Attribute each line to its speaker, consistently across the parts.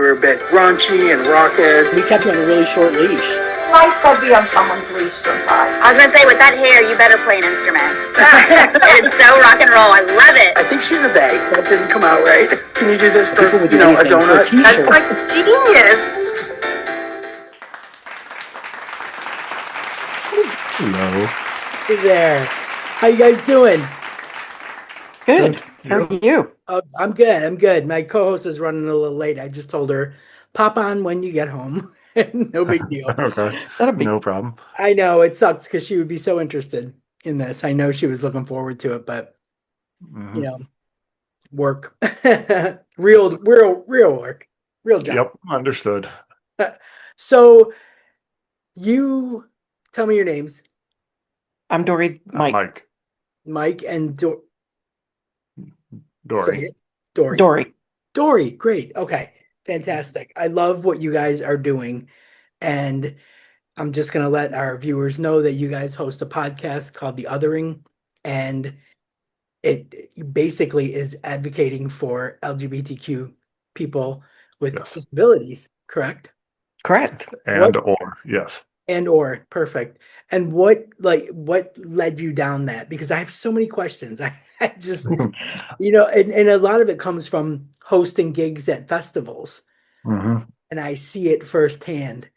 Speaker 1: were a bit raunchy and raucous.
Speaker 2: We kept you on a really short leash.
Speaker 3: Nice to be on someone's leash sometimes.
Speaker 4: I was gonna say, with that hair, you better play an instrument. It is so rock and roll. I love it.
Speaker 1: I think she's a they. That didn't come out right. Can you do this for,
Speaker 2: People would do
Speaker 1: a
Speaker 2: anything for a
Speaker 1: donut?
Speaker 2: t-shirt.
Speaker 3: That's like genius.
Speaker 5: Hello.
Speaker 2: Hey there. How you guys doing?
Speaker 6: Good. How are you?
Speaker 2: I'm good. I'm good. My co-host is running a little late. I just told her, pop on when you get home. No big deal.
Speaker 5: Okay.
Speaker 6: That'll be
Speaker 5: No problem.
Speaker 2: I know it sucks because she would be so interested in this. I know she was looking forward to it, but
Speaker 5: Mhm.
Speaker 2: Work, real work, real job.
Speaker 5: Yep. Understood.
Speaker 2: So you tell me your names,
Speaker 6: I'm Dory Mike.
Speaker 5: Mike.
Speaker 2: Mike and
Speaker 5: Dory.
Speaker 2: Say it. Dory.
Speaker 6: Dory.
Speaker 2: Dory, great. Okay, fantastic. I love what you guys are doing, and I'm just going to let our viewers know that you guys host a podcast called The Othering, and it basically is advocating for LGBTQ people with
Speaker 5: Yes.
Speaker 2: disabilities, correct?
Speaker 6: Correct.
Speaker 5: Yes.
Speaker 2: And perfect. And what led you down that? Because I have so many questions. I just, and a lot of it comes from hosting gigs at festivals,
Speaker 5: hmm
Speaker 2: and I see it firsthand.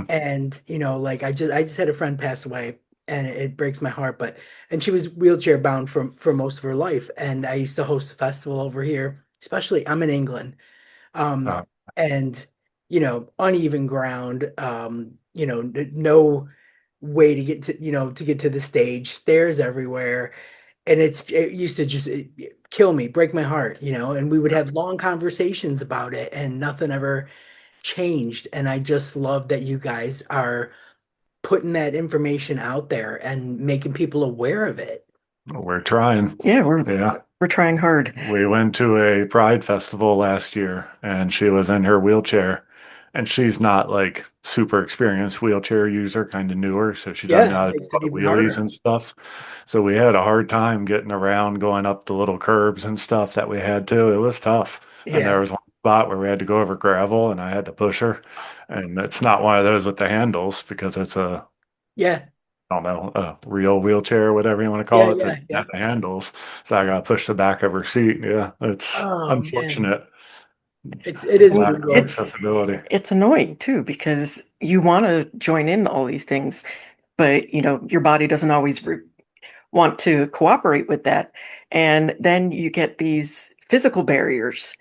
Speaker 2: And I just had a friend pass away, and it breaks my heart. And she was wheelchair bound for most of her life. And I used to host a festival over here, especially I'm in England,
Speaker 5: Uh,
Speaker 2: and uneven ground, no way to get to the stage, stairs everywhere, and it used to just kill me, break my heart, and we would have long conversations about it, and nothing ever changed. And I just love that you guys are putting that information out there and making people aware of it.
Speaker 5: we're trying.
Speaker 6: Yeah,
Speaker 5: Yeah.
Speaker 6: we're trying hard.
Speaker 5: We went to a Pride festival last year, and she was in her wheelchair, and she's not like super experienced wheelchair user, kind of newer, so she doesn't know how to do
Speaker 2: Makes
Speaker 5: a
Speaker 2: it
Speaker 5: lot of
Speaker 2: even
Speaker 5: wheelies
Speaker 2: harder.
Speaker 5: and stuff. So we had a hard time getting around, going up the little curbs and stuff that we had to. It was tough. And
Speaker 2: Yeah.
Speaker 5: there was one spot where we had to go over gravel, and I had to push her. And it's not one of those with the handles because it's a
Speaker 2: Yeah.
Speaker 5: I don't know, a real wheelchair or whatever you want to call it, that
Speaker 2: Yeah.
Speaker 5: got the handles. So I got to push the back of her seat. Yeah, it's
Speaker 2: Oh man,
Speaker 5: unfortunate.
Speaker 2: it is
Speaker 6: And
Speaker 5: Lack of
Speaker 2: brutal.
Speaker 5: accessibility.
Speaker 6: it's annoying too because you want to join in all these things, but your body doesn't always want to cooperate with that. And then you get these physical barriers.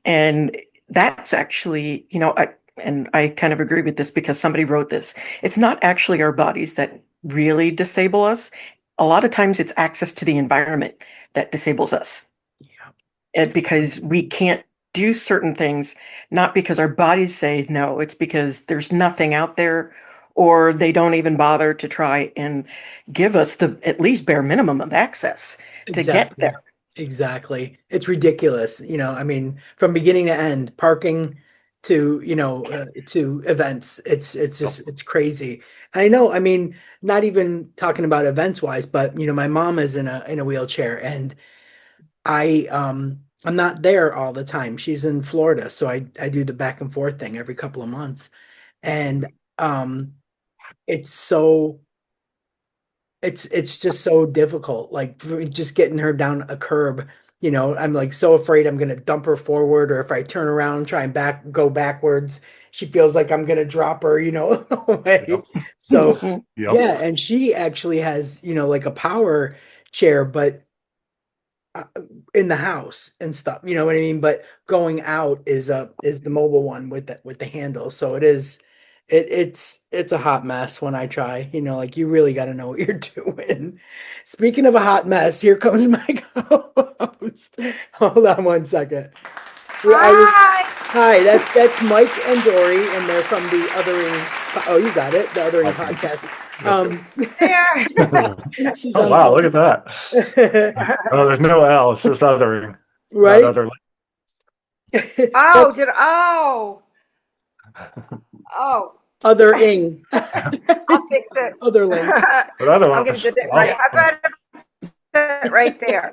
Speaker 6: And that's actually, I kind of agree with this because somebody wrote this. It's not actually our bodies that really disable us. A lot of times it's access to the environment that disables us.
Speaker 2: Yeah.
Speaker 6: And because we can't do certain things, not because our bodies say no, it's because there's nothing out there, or they don't even bother to try and give us the at least bare minimum of access to get
Speaker 2: Exactly.
Speaker 6: there.
Speaker 2: Exactly. It's ridiculous. I mean, from beginning to end, parking to, to events. It's just, it's crazy. I know, I mean, not even talking about events wise, but my mom is in a wheelchair, and I'm not there all the time. She's in Florida, so I do the back and forth thing every couple of months. And um it's so it's just so difficult, like just getting her down a curb. I'm like so afraid I'm gonna dump her forward, or if I turn around and try and go backwards, she feels like I'm gonna drop her, away.
Speaker 5: Yep.
Speaker 2: So
Speaker 5: Yep.
Speaker 2: yeah, and she actually has like a power chair, but uh, in the house and stuff, you know what I mean? But going out is the mobile one with the handle. So it's a hot mess when I try, like you really got to know what you're doing. Speaking of a hot mess, here comes my co-host. Hold on one second.
Speaker 3: Hi.
Speaker 2: Hi, that's Mike and Dory, and they're from the Othering. Oh, you got it, the Othering
Speaker 5: Okay.
Speaker 2: podcast.
Speaker 3: There.
Speaker 2: She's
Speaker 5: Oh
Speaker 2: on
Speaker 5: wow, look at that. Oh, there's no L, it's just othering. Not
Speaker 2: right?
Speaker 5: other.
Speaker 2: That's
Speaker 3: Oh.
Speaker 2: Othering.
Speaker 3: I'll fix it.
Speaker 2: Other link.
Speaker 5: But otherwise,
Speaker 3: I'm gonna just
Speaker 5: awesome.
Speaker 3: it right there.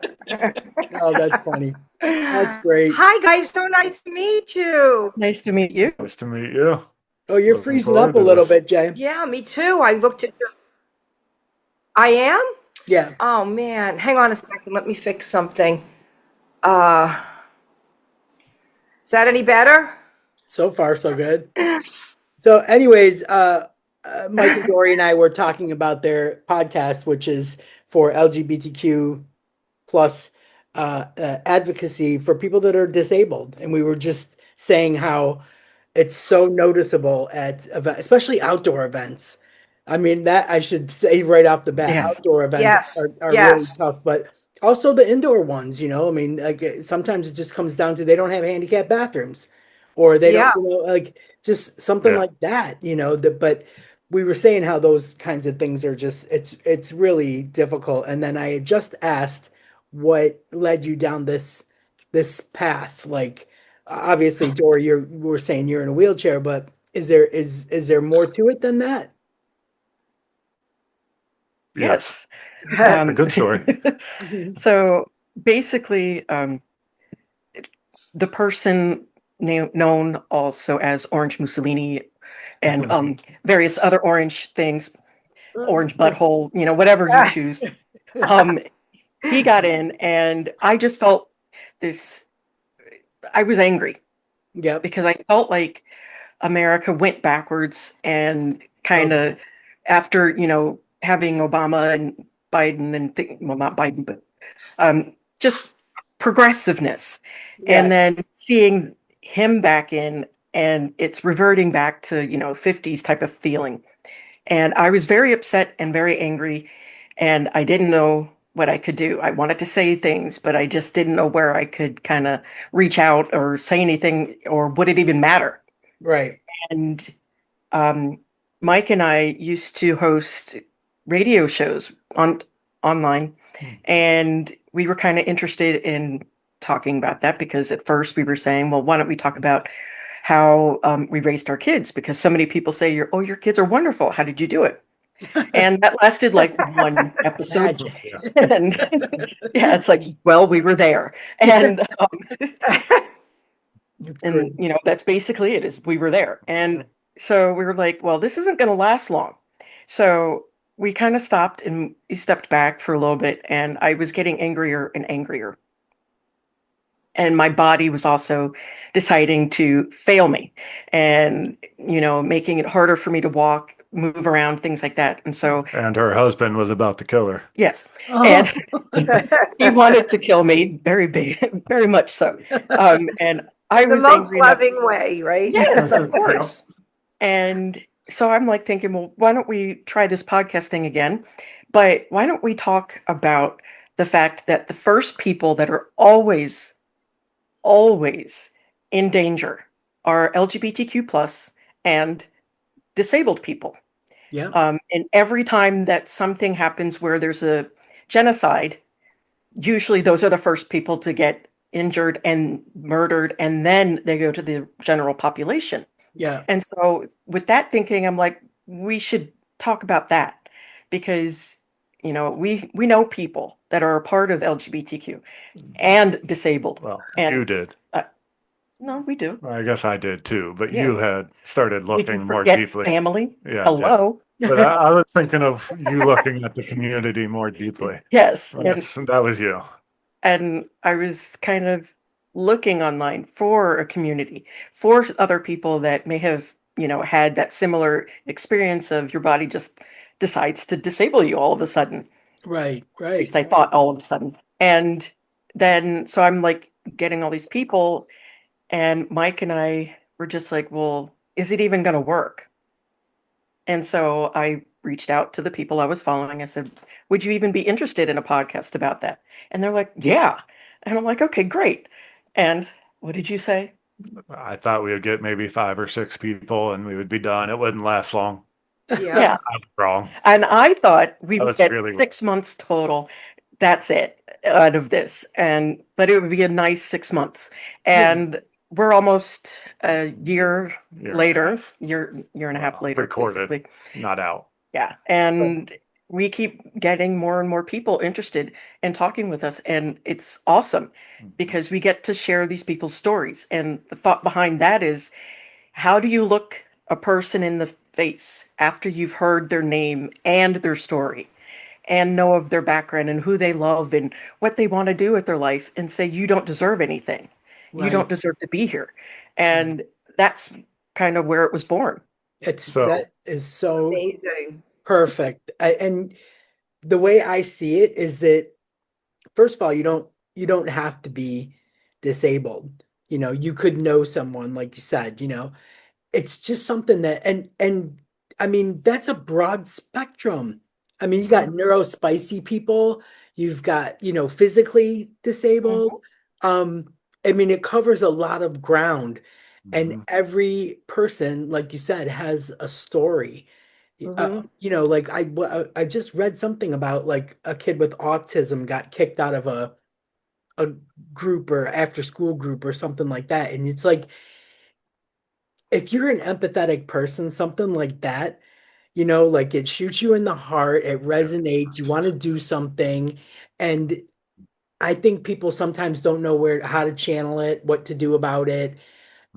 Speaker 2: Oh, that's funny. That's great.
Speaker 3: Hi, guys. So nice to meet you.
Speaker 6: Nice to meet you.
Speaker 5: Nice to meet you.
Speaker 2: Oh, you're
Speaker 5: Looking
Speaker 2: freezing
Speaker 5: forward
Speaker 2: up a
Speaker 5: to
Speaker 2: little
Speaker 5: this.
Speaker 2: bit, Jay.
Speaker 3: Yeah, me too. I looked at your. I am?
Speaker 2: Yeah.
Speaker 3: Oh, man. Hang on a second. Let me fix something. Uh, is that any better?
Speaker 2: So far, so good. So, anyways, Mike and Dory and I were talking about their podcast, which is for LGBTQ plus advocacy for people that are disabled, and we were just saying how it's so noticeable at events, especially outdoor events. I mean, that I should say right off the bat,
Speaker 6: Yes.
Speaker 2: outdoor events
Speaker 3: Yes,
Speaker 2: are really
Speaker 3: yes.
Speaker 2: tough, but also the indoor ones, I mean, like sometimes it just comes down to they don't have handicap bathrooms or they don't,
Speaker 3: Yeah.
Speaker 2: like just something
Speaker 5: Yeah.
Speaker 2: like that, but we were saying how those kinds of things are just, it's really difficult. And then I had just asked what led you down this path, like, obviously, Dory, we're saying you're in a wheelchair, but is there more to it than that?
Speaker 5: Yes.
Speaker 6: Yes.
Speaker 5: A good story.
Speaker 6: So basically, the person known also as Orange Mussolini and various other orange things, orange butthole, whatever you choose. He got in, and I just felt this. I was angry
Speaker 2: Yep.
Speaker 6: because I felt like America went backwards and kind of after, having Obama and Biden and well, not Biden, but just progressiveness. And then
Speaker 2: Yes.
Speaker 6: seeing him back in and it's reverting back to, 50s type of feeling. And I was very upset and very angry, and I didn't know what I could do. I wanted to say things, but I just didn't know where I could kind of reach out or say anything, or would it even matter?
Speaker 2: Right.
Speaker 6: And um, Mike and I used to host radio shows online, and we were kind of interested in talking about that because at first we were saying, well, why don't we talk about how we raised our kids? Because so many people say, your kids are wonderful. How did you do it? And that lasted like one episode.
Speaker 2: Magic.
Speaker 6: And yeah, it's like, well, we were there. And
Speaker 2: It's
Speaker 6: and
Speaker 2: great.
Speaker 6: that's basically it, is we were there. And so we were like, well, this isn't going to last long. So we kind of stopped and we stepped back for a little bit, and I was getting angrier and angrier. And my body was also deciding to fail me and, making it harder for me to walk, move around, things like that. And so,
Speaker 5: And her husband was about to kill her.
Speaker 6: yes.
Speaker 2: Oh.
Speaker 6: And he wanted to kill me very big, very much so. And I
Speaker 3: The
Speaker 6: was
Speaker 3: most
Speaker 6: angry enough.
Speaker 3: loving way, right?
Speaker 6: Yes, of course. And so I'm like thinking, well, why don't we try this podcast thing again? But why don't we talk about the fact that the first people that are always in danger are LGBTQ plus and disabled people.
Speaker 2: Yeah.
Speaker 6: And every time that something happens where there's a genocide, usually those are the first people to get injured and murdered, and then they go to the general population.
Speaker 2: Yeah.
Speaker 6: And so with that thinking, I'm like, we should talk about that because, we know people that are a part of LGBTQ and disabled.
Speaker 5: Well,
Speaker 6: And
Speaker 5: you did.
Speaker 6: no, we do.
Speaker 5: I guess I did too, but
Speaker 6: Yeah.
Speaker 5: you had started
Speaker 6: Did you
Speaker 5: looking more
Speaker 6: forget
Speaker 5: deeply.
Speaker 6: family?
Speaker 5: Yeah.
Speaker 6: Hello.
Speaker 5: But I was thinking of you looking at the community more deeply.
Speaker 6: Yes.
Speaker 5: That was you.
Speaker 6: And I was kind of looking online for a community, for other people that may have, had that similar experience of your body just decides to disable you all of a sudden.
Speaker 2: Right.
Speaker 6: At
Speaker 2: Right.
Speaker 6: least I thought all of a sudden. And then, so I'm like getting all these people, and Mike and I were just like, well, is it even going to work? And so I reached out to the people I was following. I said, would you even be interested in a podcast about that? And they're like, yeah. And I'm like, okay, great. And what did you say?
Speaker 5: I thought we would get maybe 5 or 6 people and we would be done. It wouldn't last long.
Speaker 6: Yeah.
Speaker 5: I was wrong.
Speaker 6: And I thought we
Speaker 5: That
Speaker 6: would
Speaker 5: was
Speaker 6: get
Speaker 5: really-
Speaker 6: 6 months total. That's it out of this. But it would be a nice 6 months. And we're almost a year
Speaker 5: Year and a
Speaker 6: later,
Speaker 5: half.
Speaker 6: year and a half
Speaker 5: Well,
Speaker 6: later,
Speaker 5: recorded.
Speaker 6: basically.
Speaker 5: Not out.
Speaker 6: Yeah. And we keep getting more and more people interested in talking with us, and it's awesome because we get to share these people's stories. And the thought behind that is, how do you look a person in the face after you've heard their name and their story and know of their background and who they love and what they want to do with their life, and say, you don't deserve anything. You
Speaker 2: Right.
Speaker 6: don't deserve to be here. And that's kind of where it was born.
Speaker 5: So
Speaker 2: That is so
Speaker 3: Amazing.
Speaker 2: perfect. And the way I see it is that, first of all, you don't have to be disabled. You could know someone, like you said, it's just something that, and I mean, that's a broad spectrum. I mean, you got neurospicy people, you've got, physically disabled. I mean, it covers a lot of ground, and
Speaker 5: mhm,
Speaker 2: every person, like you said, has a story.
Speaker 3: Mhm.
Speaker 2: Like I just read something about, like, a kid with autism got kicked out of a group or after school group or something like that. And it's like, if you're an empathetic person, something like that, like, it shoots you in the heart, it resonates, you want to do something. And I think people sometimes don't know how to channel it, what to do about it.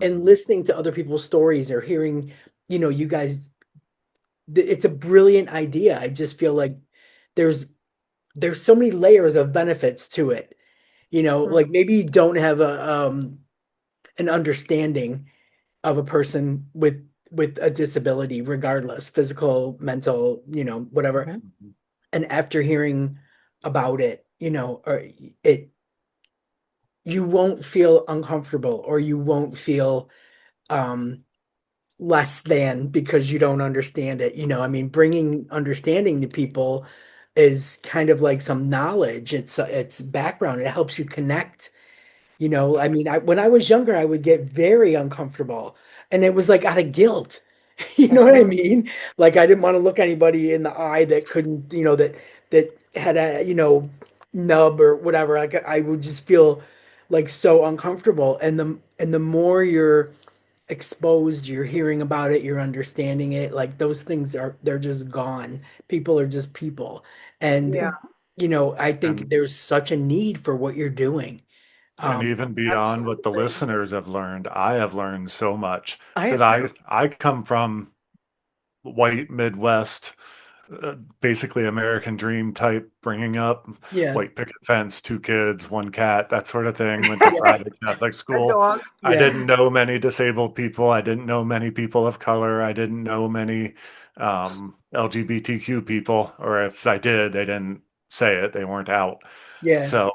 Speaker 2: And
Speaker 5: mhm.
Speaker 2: listening to other people's stories or hearing, you guys, it's a brilliant idea. I just feel like there's there's so many layers of benefits to it. Like, maybe you don't have an understanding of a person with a disability, regardless, physical, mental, whatever.
Speaker 6: Mhm.
Speaker 2: And after hearing about it, or it you won't feel uncomfortable, or you won't feel um less than because you don't understand it. I mean, bringing understanding to people is kind of like some knowledge. It's background. It helps you connect. I mean, when I was younger, I would get very uncomfortable, and it was like out of guilt. You know what I mean? Like, I didn't want to look anybody in the eye that couldn't, that had a, nub or whatever. Like, I would just feel like so uncomfortable. And the more you're exposed, you're hearing about it, you're understanding it, like, those things they're just gone. People are just people.
Speaker 3: Yeah,
Speaker 2: And I think
Speaker 5: and
Speaker 2: there's such a need for what you're doing.
Speaker 5: and
Speaker 2: Um,
Speaker 5: even beyond what the
Speaker 3: absolutely.
Speaker 5: listeners have learned, I have learned so much
Speaker 6: I
Speaker 5: because
Speaker 6: have too.
Speaker 5: I come from white Midwest, basically American dream type bringing up,
Speaker 2: yeah,
Speaker 5: white picket fence, two kids, one cat, that sort of thing. Went to
Speaker 2: yeah,
Speaker 5: private Catholic
Speaker 3: A
Speaker 5: school.
Speaker 3: dog.
Speaker 5: I
Speaker 2: yeah,
Speaker 5: didn't know many disabled people. I didn't know many people of color. I didn't know many LGBTQ people, or if I did, they didn't say it. They weren't out.
Speaker 2: yeah.
Speaker 5: So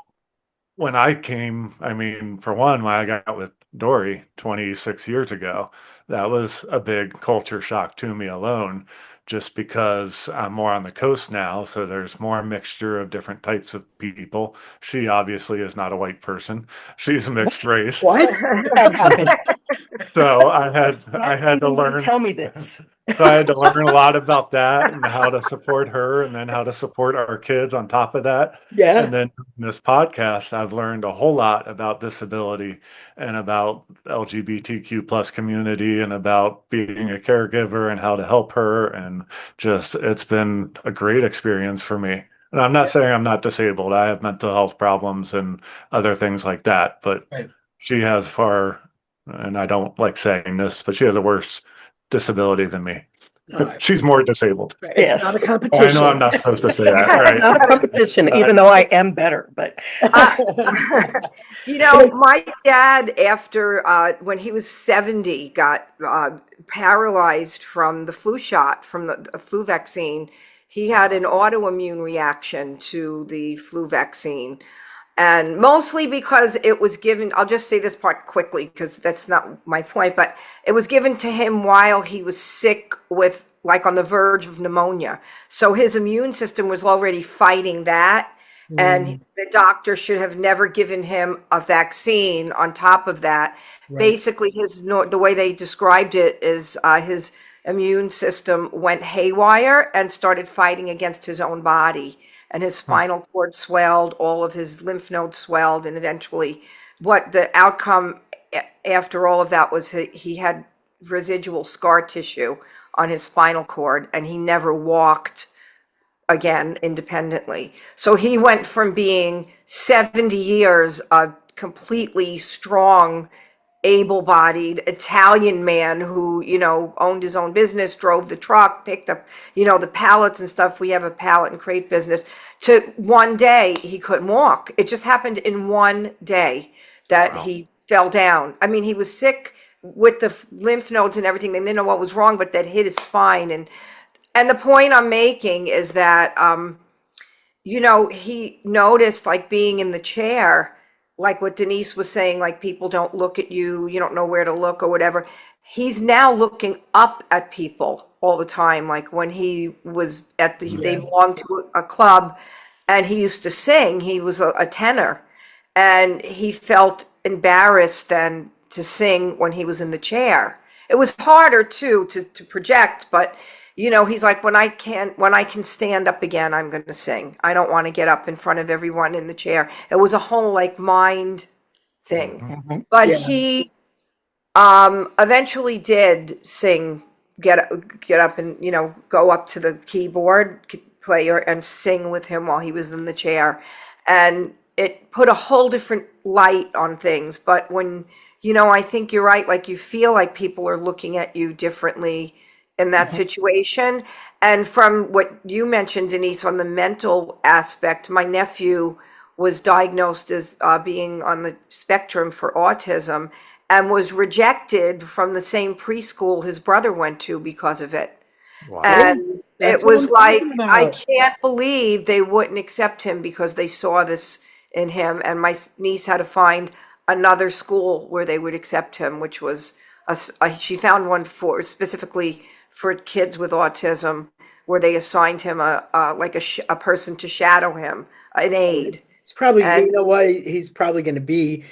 Speaker 5: when I came, I mean, for one, when I got with Dory 26 years ago, that was a big culture shock to me alone, just because I'm more on the coast now. So there's more mixture of different types of people. She obviously is not a white person. She's a mixed race.
Speaker 2: What?
Speaker 6: That happened.
Speaker 5: So I had
Speaker 6: You
Speaker 5: to
Speaker 6: need to
Speaker 5: learn.
Speaker 6: tell me this.
Speaker 5: So I had to learn a lot about that and how to support her and then how to support our kids on top of that.
Speaker 2: Yeah,
Speaker 5: And then in this podcast, I've learned a whole lot about disability and about LGBTQ plus community and about being a caregiver and how to help her. And just, it's been a great experience for me. And I'm not saying I'm not disabled. I have mental health problems and other things like that, but
Speaker 2: right.
Speaker 5: she has far, and I don't like saying this, but she has a worse disability than me.
Speaker 2: All right.
Speaker 5: She's more disabled.
Speaker 2: Right. It's not a
Speaker 6: Yes.
Speaker 5: Oh, I know I'm
Speaker 2: competition.
Speaker 5: not supposed to say that. All
Speaker 6: It's
Speaker 5: right.
Speaker 6: not a competition,
Speaker 5: Uh,
Speaker 6: even though I am better, but
Speaker 3: Uh, my dad, after when he was 70, got paralyzed from the flu shot, from the flu vaccine. He had an autoimmune reaction to the flu vaccine. And mostly because it was given, I'll just say this part quickly because that's not my point, but it was given to him while he was sick with, like, on the verge of pneumonia. So his immune system was already fighting that. And
Speaker 2: Mm,
Speaker 3: the doctor should have never given him a vaccine on top of that.
Speaker 2: right.
Speaker 3: Basically, the way they described it is his immune system went haywire and started fighting against his own body, and his
Speaker 5: huh.
Speaker 3: spinal cord swelled, all of his lymph nodes swelled, and eventually, what the outcome after all of that was, he had residual scar tissue on his spinal cord, and he never walked again independently. So he went from being 70 years a completely strong, able-bodied Italian man who, owned his own business, drove the truck, picked up, the pallets and stuff. We have a pallet and crate business. To one day he couldn't walk. It just happened in one day that
Speaker 5: Wow.
Speaker 3: he fell down. I mean, he was sick with the lymph nodes and everything. They didn't know what was wrong, but that hit his spine. And the point I'm making is that, he noticed, like, being in the chair, like what Denise was saying, like, people don't look at you, you don't know where to look or whatever. He's now looking up at people all the time. Like when he was they belonged to a club and he used to sing, he was a tenor, and he felt embarrassed then to sing when he was in the chair. It was harder too to project, but he's like, when I can stand up again, I'm going to sing. I don't want to get up in front of everyone in the chair. It was a whole like mind thing.
Speaker 6: Mhm.
Speaker 3: But
Speaker 2: Yeah.
Speaker 3: he eventually did sing, get up and go up to the keyboard player and sing with him while he was in the chair, and it put a whole different light on things. But when I think you're right, like you feel like people are looking at you differently in that situation. And from what you mentioned, Denise, on the mental aspect, my nephew was diagnosed as being on the spectrum for autism and was rejected from the same preschool his brother went to because of it.
Speaker 5: Wow.
Speaker 3: And
Speaker 2: That's
Speaker 3: it
Speaker 2: what
Speaker 3: was
Speaker 2: I'm
Speaker 3: like,
Speaker 2: talking
Speaker 3: I
Speaker 2: about.
Speaker 3: can't believe they wouldn't accept him because they saw this in him. And my niece had to find another school where they would accept him, which was she found one for specifically for kids with autism, where they assigned him a person to shadow him, an aide.
Speaker 2: It's probably,
Speaker 3: And
Speaker 2: you know what, he's probably going to be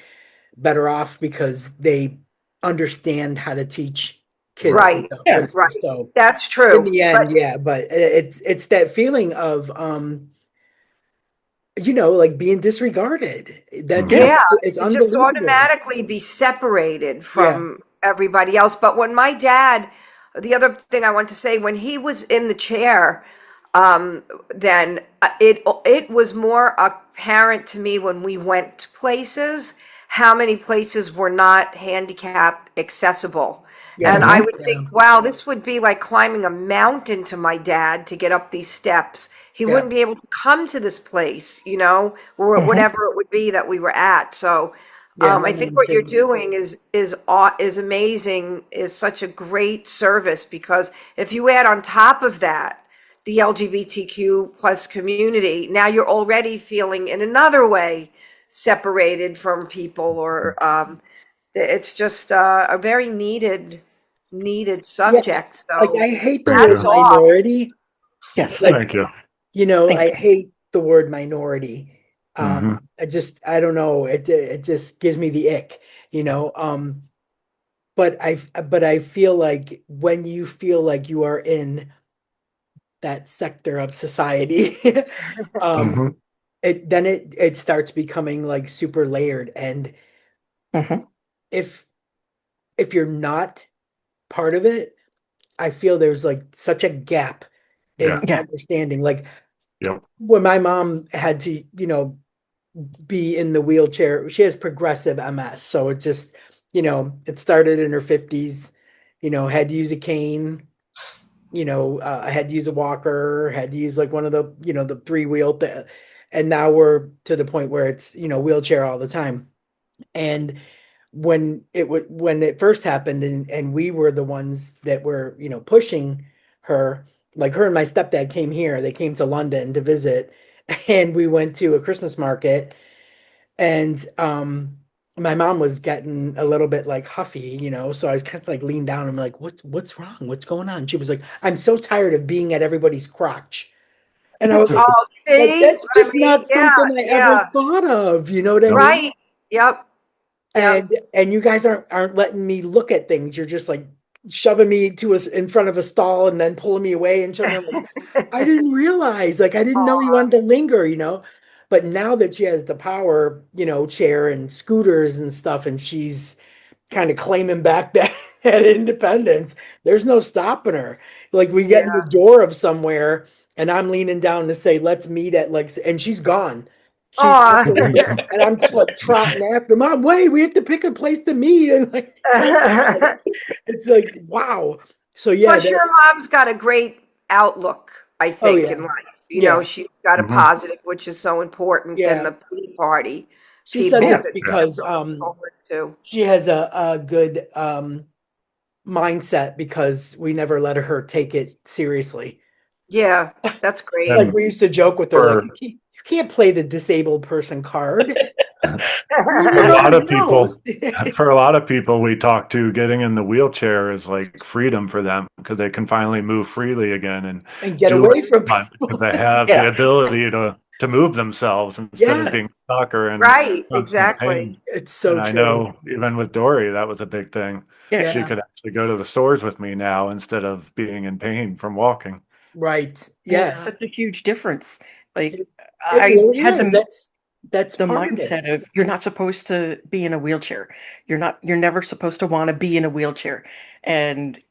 Speaker 2: better off because they understand how to teach kids
Speaker 3: right,
Speaker 6: Yeah.
Speaker 2: with
Speaker 3: right,
Speaker 2: so
Speaker 3: that's
Speaker 2: in
Speaker 3: true.
Speaker 2: the
Speaker 3: But
Speaker 2: end, yeah, but it's that feeling of like being disregarded. That
Speaker 5: Mhm.
Speaker 3: yeah,
Speaker 2: it's
Speaker 3: to just
Speaker 2: unbelievable.
Speaker 3: automatically be separated
Speaker 2: Yeah.
Speaker 3: from everybody else. But when my dad, the other thing I want to say, when he was in the chair, then it was more apparent to me when we went to places how many places were not handicap accessible.
Speaker 2: Yeah.
Speaker 3: And I would
Speaker 2: Yeah.
Speaker 3: think, wow, this would be like climbing a mountain to my dad to get up these steps. He
Speaker 2: Yeah.
Speaker 3: wouldn't be able to come to this place, or
Speaker 6: Mhm.
Speaker 3: whatever it would be that we were at. So
Speaker 2: Yeah, my
Speaker 3: I think
Speaker 2: mom
Speaker 3: what you're
Speaker 2: too.
Speaker 3: doing is amazing, is such a great service, because if you add on top of that the LGBTQ plus community, now you're already feeling in another way separated from people, or it's just a very needed
Speaker 2: Yeah,
Speaker 3: subject.
Speaker 2: like
Speaker 3: So
Speaker 2: I hate the
Speaker 5: Thank
Speaker 2: word
Speaker 3: hats
Speaker 5: you.
Speaker 3: off.
Speaker 2: minority.
Speaker 6: Yes.
Speaker 2: Like,
Speaker 5: Thank you.
Speaker 6: Thank
Speaker 2: I
Speaker 6: you.
Speaker 2: hate the word minority.
Speaker 5: Mhm.
Speaker 2: I don't know. It just gives me the ick, you know. But I feel like when you feel like you are in that sector of society, um,
Speaker 5: Mhm.
Speaker 2: it starts becoming like super layered. And
Speaker 6: Mhm.
Speaker 2: if you're not part of it, I feel there's like such a gap
Speaker 5: Yeah.
Speaker 2: in
Speaker 6: Yeah.
Speaker 2: understanding. Like
Speaker 5: Yep.
Speaker 2: when my mom had to, be in the wheelchair, she has progressive MS. So it just, it started in her 50s, had to use a cane, I had to use a walker, had to use like one of the, the three-wheel, and now we're to the point where it's, wheelchair all the time. And when it first happened, and we were the ones that were, pushing her, like her and my stepdad came here, they came to London to visit, and we went to a Christmas market, and my mom was getting a little bit like huffy, so I was kind of like leaned down and I'm like, what's wrong? What's going on? She was like, I'm so tired of being at everybody's crotch. And I was like,
Speaker 3: Oh, see,
Speaker 2: that's
Speaker 3: I
Speaker 2: just
Speaker 3: mean,
Speaker 2: not
Speaker 3: yeah,
Speaker 2: something I ever
Speaker 3: yeah,
Speaker 2: thought of, you know what I
Speaker 5: Yep.
Speaker 2: mean?
Speaker 3: right. Yep, yep.
Speaker 2: And you guys aren't letting me look at things. You're just like shoving me to us in front of a stall and then pulling me away and shoving me. I'm like, I didn't realize, like I didn't know you wanted to linger. But now that she has the power, chair and scooters and stuff, and she's kind of claiming back that independence, there's no stopping her. Like we get in the
Speaker 3: Yeah,
Speaker 2: door of somewhere and I'm leaning down to say, let's meet at like, and she's gone. She's
Speaker 3: Aw.
Speaker 2: and I'm like trotting after Mom. Wait, we have to pick a place to meet. And like, it's like, wow. So yeah,
Speaker 3: Plus, your mom's got a great outlook, I
Speaker 2: oh
Speaker 3: think,
Speaker 2: yeah,
Speaker 3: in life. You know,
Speaker 2: yeah,
Speaker 3: she's got a
Speaker 5: Mhm.
Speaker 3: positive, which is so important than
Speaker 2: yeah.
Speaker 3: the pity party.
Speaker 2: She says
Speaker 3: People
Speaker 2: it's
Speaker 3: that
Speaker 2: because
Speaker 3: forward to.
Speaker 2: she has a good mindset because we never let her take it seriously.
Speaker 3: Yeah, that's great.
Speaker 2: Like
Speaker 5: And
Speaker 2: we used to joke with her, like,
Speaker 5: for
Speaker 2: you can't play the disabled person card.
Speaker 5: for a lot
Speaker 2: Nobody
Speaker 5: of people,
Speaker 2: knows.
Speaker 5: for a lot of people we talk to, getting in the wheelchair is like freedom for them because they can finally move freely again and
Speaker 2: And get
Speaker 5: do what
Speaker 2: away from
Speaker 5: they want
Speaker 2: people.
Speaker 5: because they have the
Speaker 6: Yeah.
Speaker 5: ability to move themselves instead of being
Speaker 2: Yes,
Speaker 5: stuck or in
Speaker 3: Right,
Speaker 5: constant
Speaker 3: exactly.
Speaker 5: pain.
Speaker 2: it's
Speaker 5: And
Speaker 2: so
Speaker 5: I
Speaker 2: true.
Speaker 5: know even with Dory, that was a big thing.
Speaker 6: Yeah.
Speaker 5: She
Speaker 2: Yeah,
Speaker 5: could actually go to the stores with me now instead of being in pain from walking.
Speaker 2: right.
Speaker 6: And it's
Speaker 2: Yeah,
Speaker 6: such a huge difference. Like
Speaker 2: it, it
Speaker 6: I
Speaker 2: really
Speaker 6: had
Speaker 2: is. That's
Speaker 6: the
Speaker 2: part of it.
Speaker 6: mindset of you're not supposed to be in a wheelchair. You're never supposed to want to be in a wheelchair. And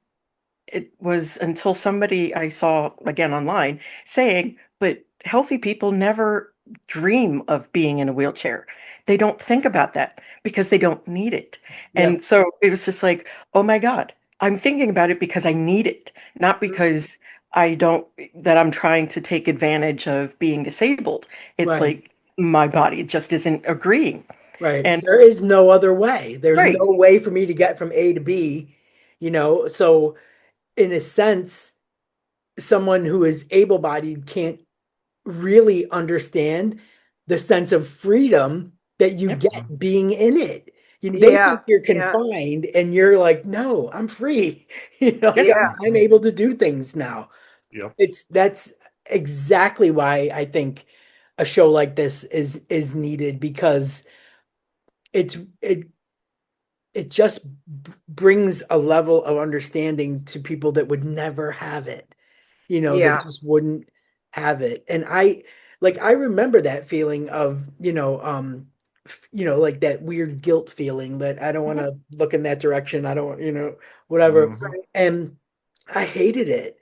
Speaker 6: it was until somebody I saw again online saying, but healthy people never dream of being in a wheelchair. They don't think about that because they don't need it.
Speaker 2: Yep.
Speaker 6: And so it was just like, oh my God, I'm thinking about it because I need it, not because I don't, that I'm trying to take advantage of being disabled. It's
Speaker 2: Right.
Speaker 6: like my body just isn't agreeing.
Speaker 2: Right.
Speaker 6: And
Speaker 2: There is no other way. There's no
Speaker 6: right,
Speaker 2: way for me to get from A to B, So in a sense, someone who is able-bodied can't really understand the sense of freedom that you
Speaker 6: yep,
Speaker 2: get being in it. They
Speaker 3: Yeah,
Speaker 2: think you're
Speaker 3: yeah,
Speaker 2: confined and you're like, no, I'm free. Like,
Speaker 6: yep,
Speaker 3: yeah,
Speaker 2: I'm able to do things now.
Speaker 5: Yep.
Speaker 2: That's exactly why I think a show like this is needed because it's it just brings a level of understanding to people that would never have it. They
Speaker 3: yeah.
Speaker 2: just wouldn't have it. And I remember that feeling of, like that weird guilt feeling that I don't want
Speaker 6: mhm,
Speaker 2: to look in that direction. I don't, whatever.
Speaker 5: Mhm.
Speaker 2: And I hated it.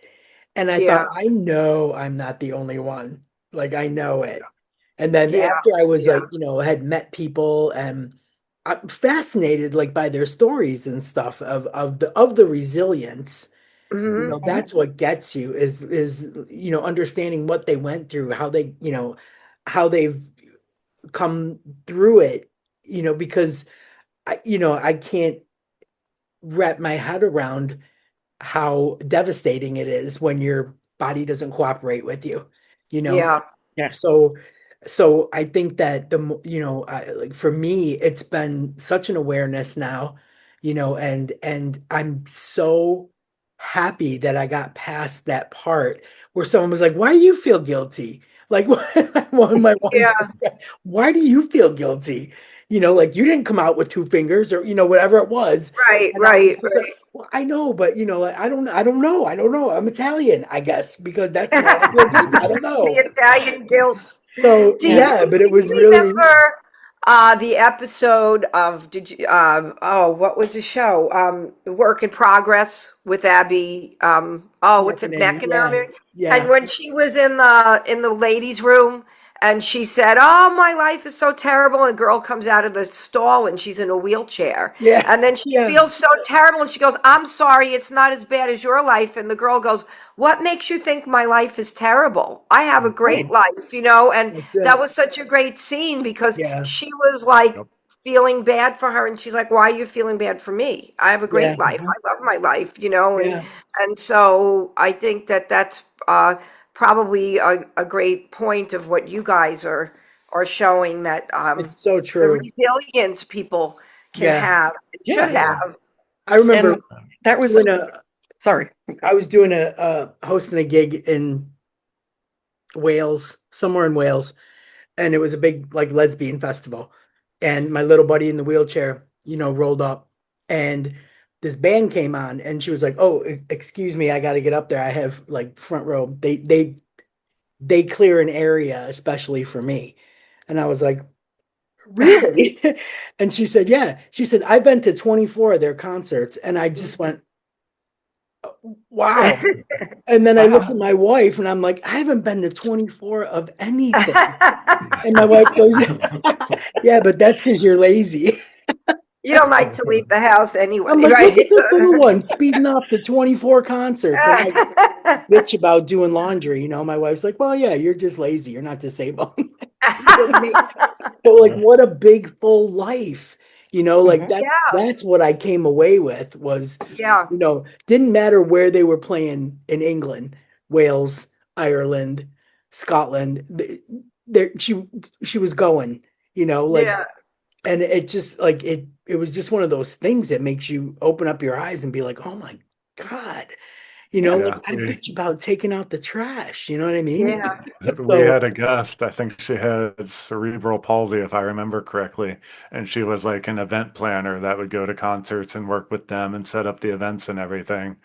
Speaker 2: And I
Speaker 3: Yeah,
Speaker 2: thought, I know I'm not the only one. Like I know it. And then
Speaker 3: yeah,
Speaker 2: after I was
Speaker 3: yeah.
Speaker 2: like, had met people and I'm fascinated like by their stories and stuff of the resilience.
Speaker 3: Hmm.
Speaker 6: mhm,
Speaker 2: That's what gets you is understanding what they went through, how they, how they've come through it, because I can't wrap my head around how devastating it is when your body doesn't cooperate with you, you know?
Speaker 3: Yeah,
Speaker 6: yeah,
Speaker 2: So, so I think that like for me, it's been such an awareness now, and I'm so happy that I got past that part where someone was like, "Why do you feel guilty?" Like, one
Speaker 3: yeah.
Speaker 2: why do you feel guilty? Like you didn't come out with two fingers or whatever it was.
Speaker 3: Right,
Speaker 2: And I was
Speaker 3: right,
Speaker 2: just like, well, I know, but like, I don't know. I'm Italian, I guess, because that's why I feel guilty. I
Speaker 3: right.
Speaker 2: don't
Speaker 3: The
Speaker 2: know.
Speaker 3: Italian guilt.
Speaker 2: So
Speaker 3: Do
Speaker 6: yeah.
Speaker 2: yeah,
Speaker 3: you
Speaker 2: but it was really
Speaker 3: remember the episode of what was the show? The Work in Progress with Abby what's it,
Speaker 2: McEnany. Yeah,
Speaker 3: McInerney? And
Speaker 2: yeah,
Speaker 3: when she was in the ladies' room and she said, "Oh, my life is so terrible," and a girl comes out of the stall and she's in a wheelchair.
Speaker 2: yeah,
Speaker 3: And then she
Speaker 2: yeah.
Speaker 3: feels so terrible and she goes, "I'm sorry, it's not as bad as your life." And the girl goes, "What makes you think my life is terrible? I have a great
Speaker 6: Right.
Speaker 3: life." And
Speaker 2: That's
Speaker 3: that
Speaker 2: it.
Speaker 3: was such a great scene because
Speaker 2: Yeah,
Speaker 3: she was like
Speaker 5: Yep.
Speaker 3: feeling bad for her and she's like, "Why are you feeling bad for me? I have a
Speaker 2: yeah,
Speaker 3: great life.
Speaker 6: Mhm.
Speaker 3: I love my life." and
Speaker 2: yeah.
Speaker 3: and so I think that that's probably a great point of what you guys are showing, that
Speaker 2: It's so
Speaker 3: the
Speaker 2: true.
Speaker 3: resilience people can
Speaker 2: Yeah,
Speaker 3: have and should
Speaker 6: Yeah.
Speaker 2: yeah.
Speaker 3: have.
Speaker 2: I remember
Speaker 6: And that was
Speaker 2: doing a.
Speaker 6: sorry.
Speaker 2: I was doing a hosting a gig in Wales, somewhere in Wales, and it was a big like lesbian festival. And my little buddy in the wheelchair, rolled up, and this band came on, and she was like, "Oh, excuse me, I got to get up there. I have like front row. They clear an area especially for me." And I was like, "Really?" And she said, "Yeah." She said, "I've been to 24 of their concerts," and I just went, wow. And then I looked at my wife and I'm like, I haven't been to 24 of anything. And my wife goes, yeah, but that's because you're lazy.
Speaker 3: You don't like to leave the house anyway,
Speaker 2: I'm like,
Speaker 3: right?
Speaker 2: look at this little one speeding up to 24 concerts. And I bitch about doing laundry. You know, my wife's like, well, yeah, you're just lazy. You're not disabled. You know what I mean? But like, what a big full life. You know, like
Speaker 6: Mhm.
Speaker 2: that's what I came away with was,
Speaker 3: Yeah,
Speaker 2: you know, didn't matter where they were playing in England, Wales, Ireland, Scotland. There she was going, you know, like,
Speaker 3: yeah,
Speaker 2: and it just like it was just one of those things that makes you open up your eyes and be like, oh my God, you know,
Speaker 3: yeah,
Speaker 2: like
Speaker 5: Yeah,
Speaker 2: I bitch about taking out the trash, you know what I mean?
Speaker 3: yeah.
Speaker 5: we
Speaker 2: So
Speaker 5: had a guest, I think she had cerebral palsy, if I remember correctly, and she was like an event planner that would go to concerts and work with them and set up the events and everything.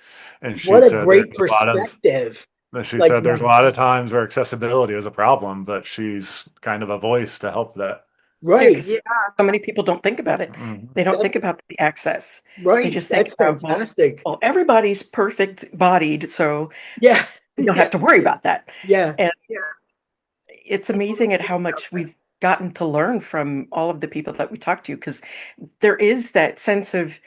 Speaker 5: And
Speaker 2: what a great perspective.
Speaker 5: she
Speaker 2: Like,
Speaker 5: said there's a lot of times where accessibility is a problem, but she's kind of a voice to help that.
Speaker 6: Yeah,
Speaker 2: right.
Speaker 6: because so many people don't think about it.
Speaker 5: Mhm.
Speaker 6: They don't think
Speaker 2: That's
Speaker 6: about the access. They
Speaker 2: right.
Speaker 6: just think
Speaker 2: That's
Speaker 6: about, well,
Speaker 2: fantastic.
Speaker 6: everybody's perfect bodied, so
Speaker 2: Yeah.
Speaker 6: we don't
Speaker 2: Yeah.
Speaker 6: have to worry about that.
Speaker 2: Yeah.
Speaker 6: And
Speaker 3: Yeah.
Speaker 6: it's amazing at how much we've gotten to learn from all of the people that we talk to, because there is that sense of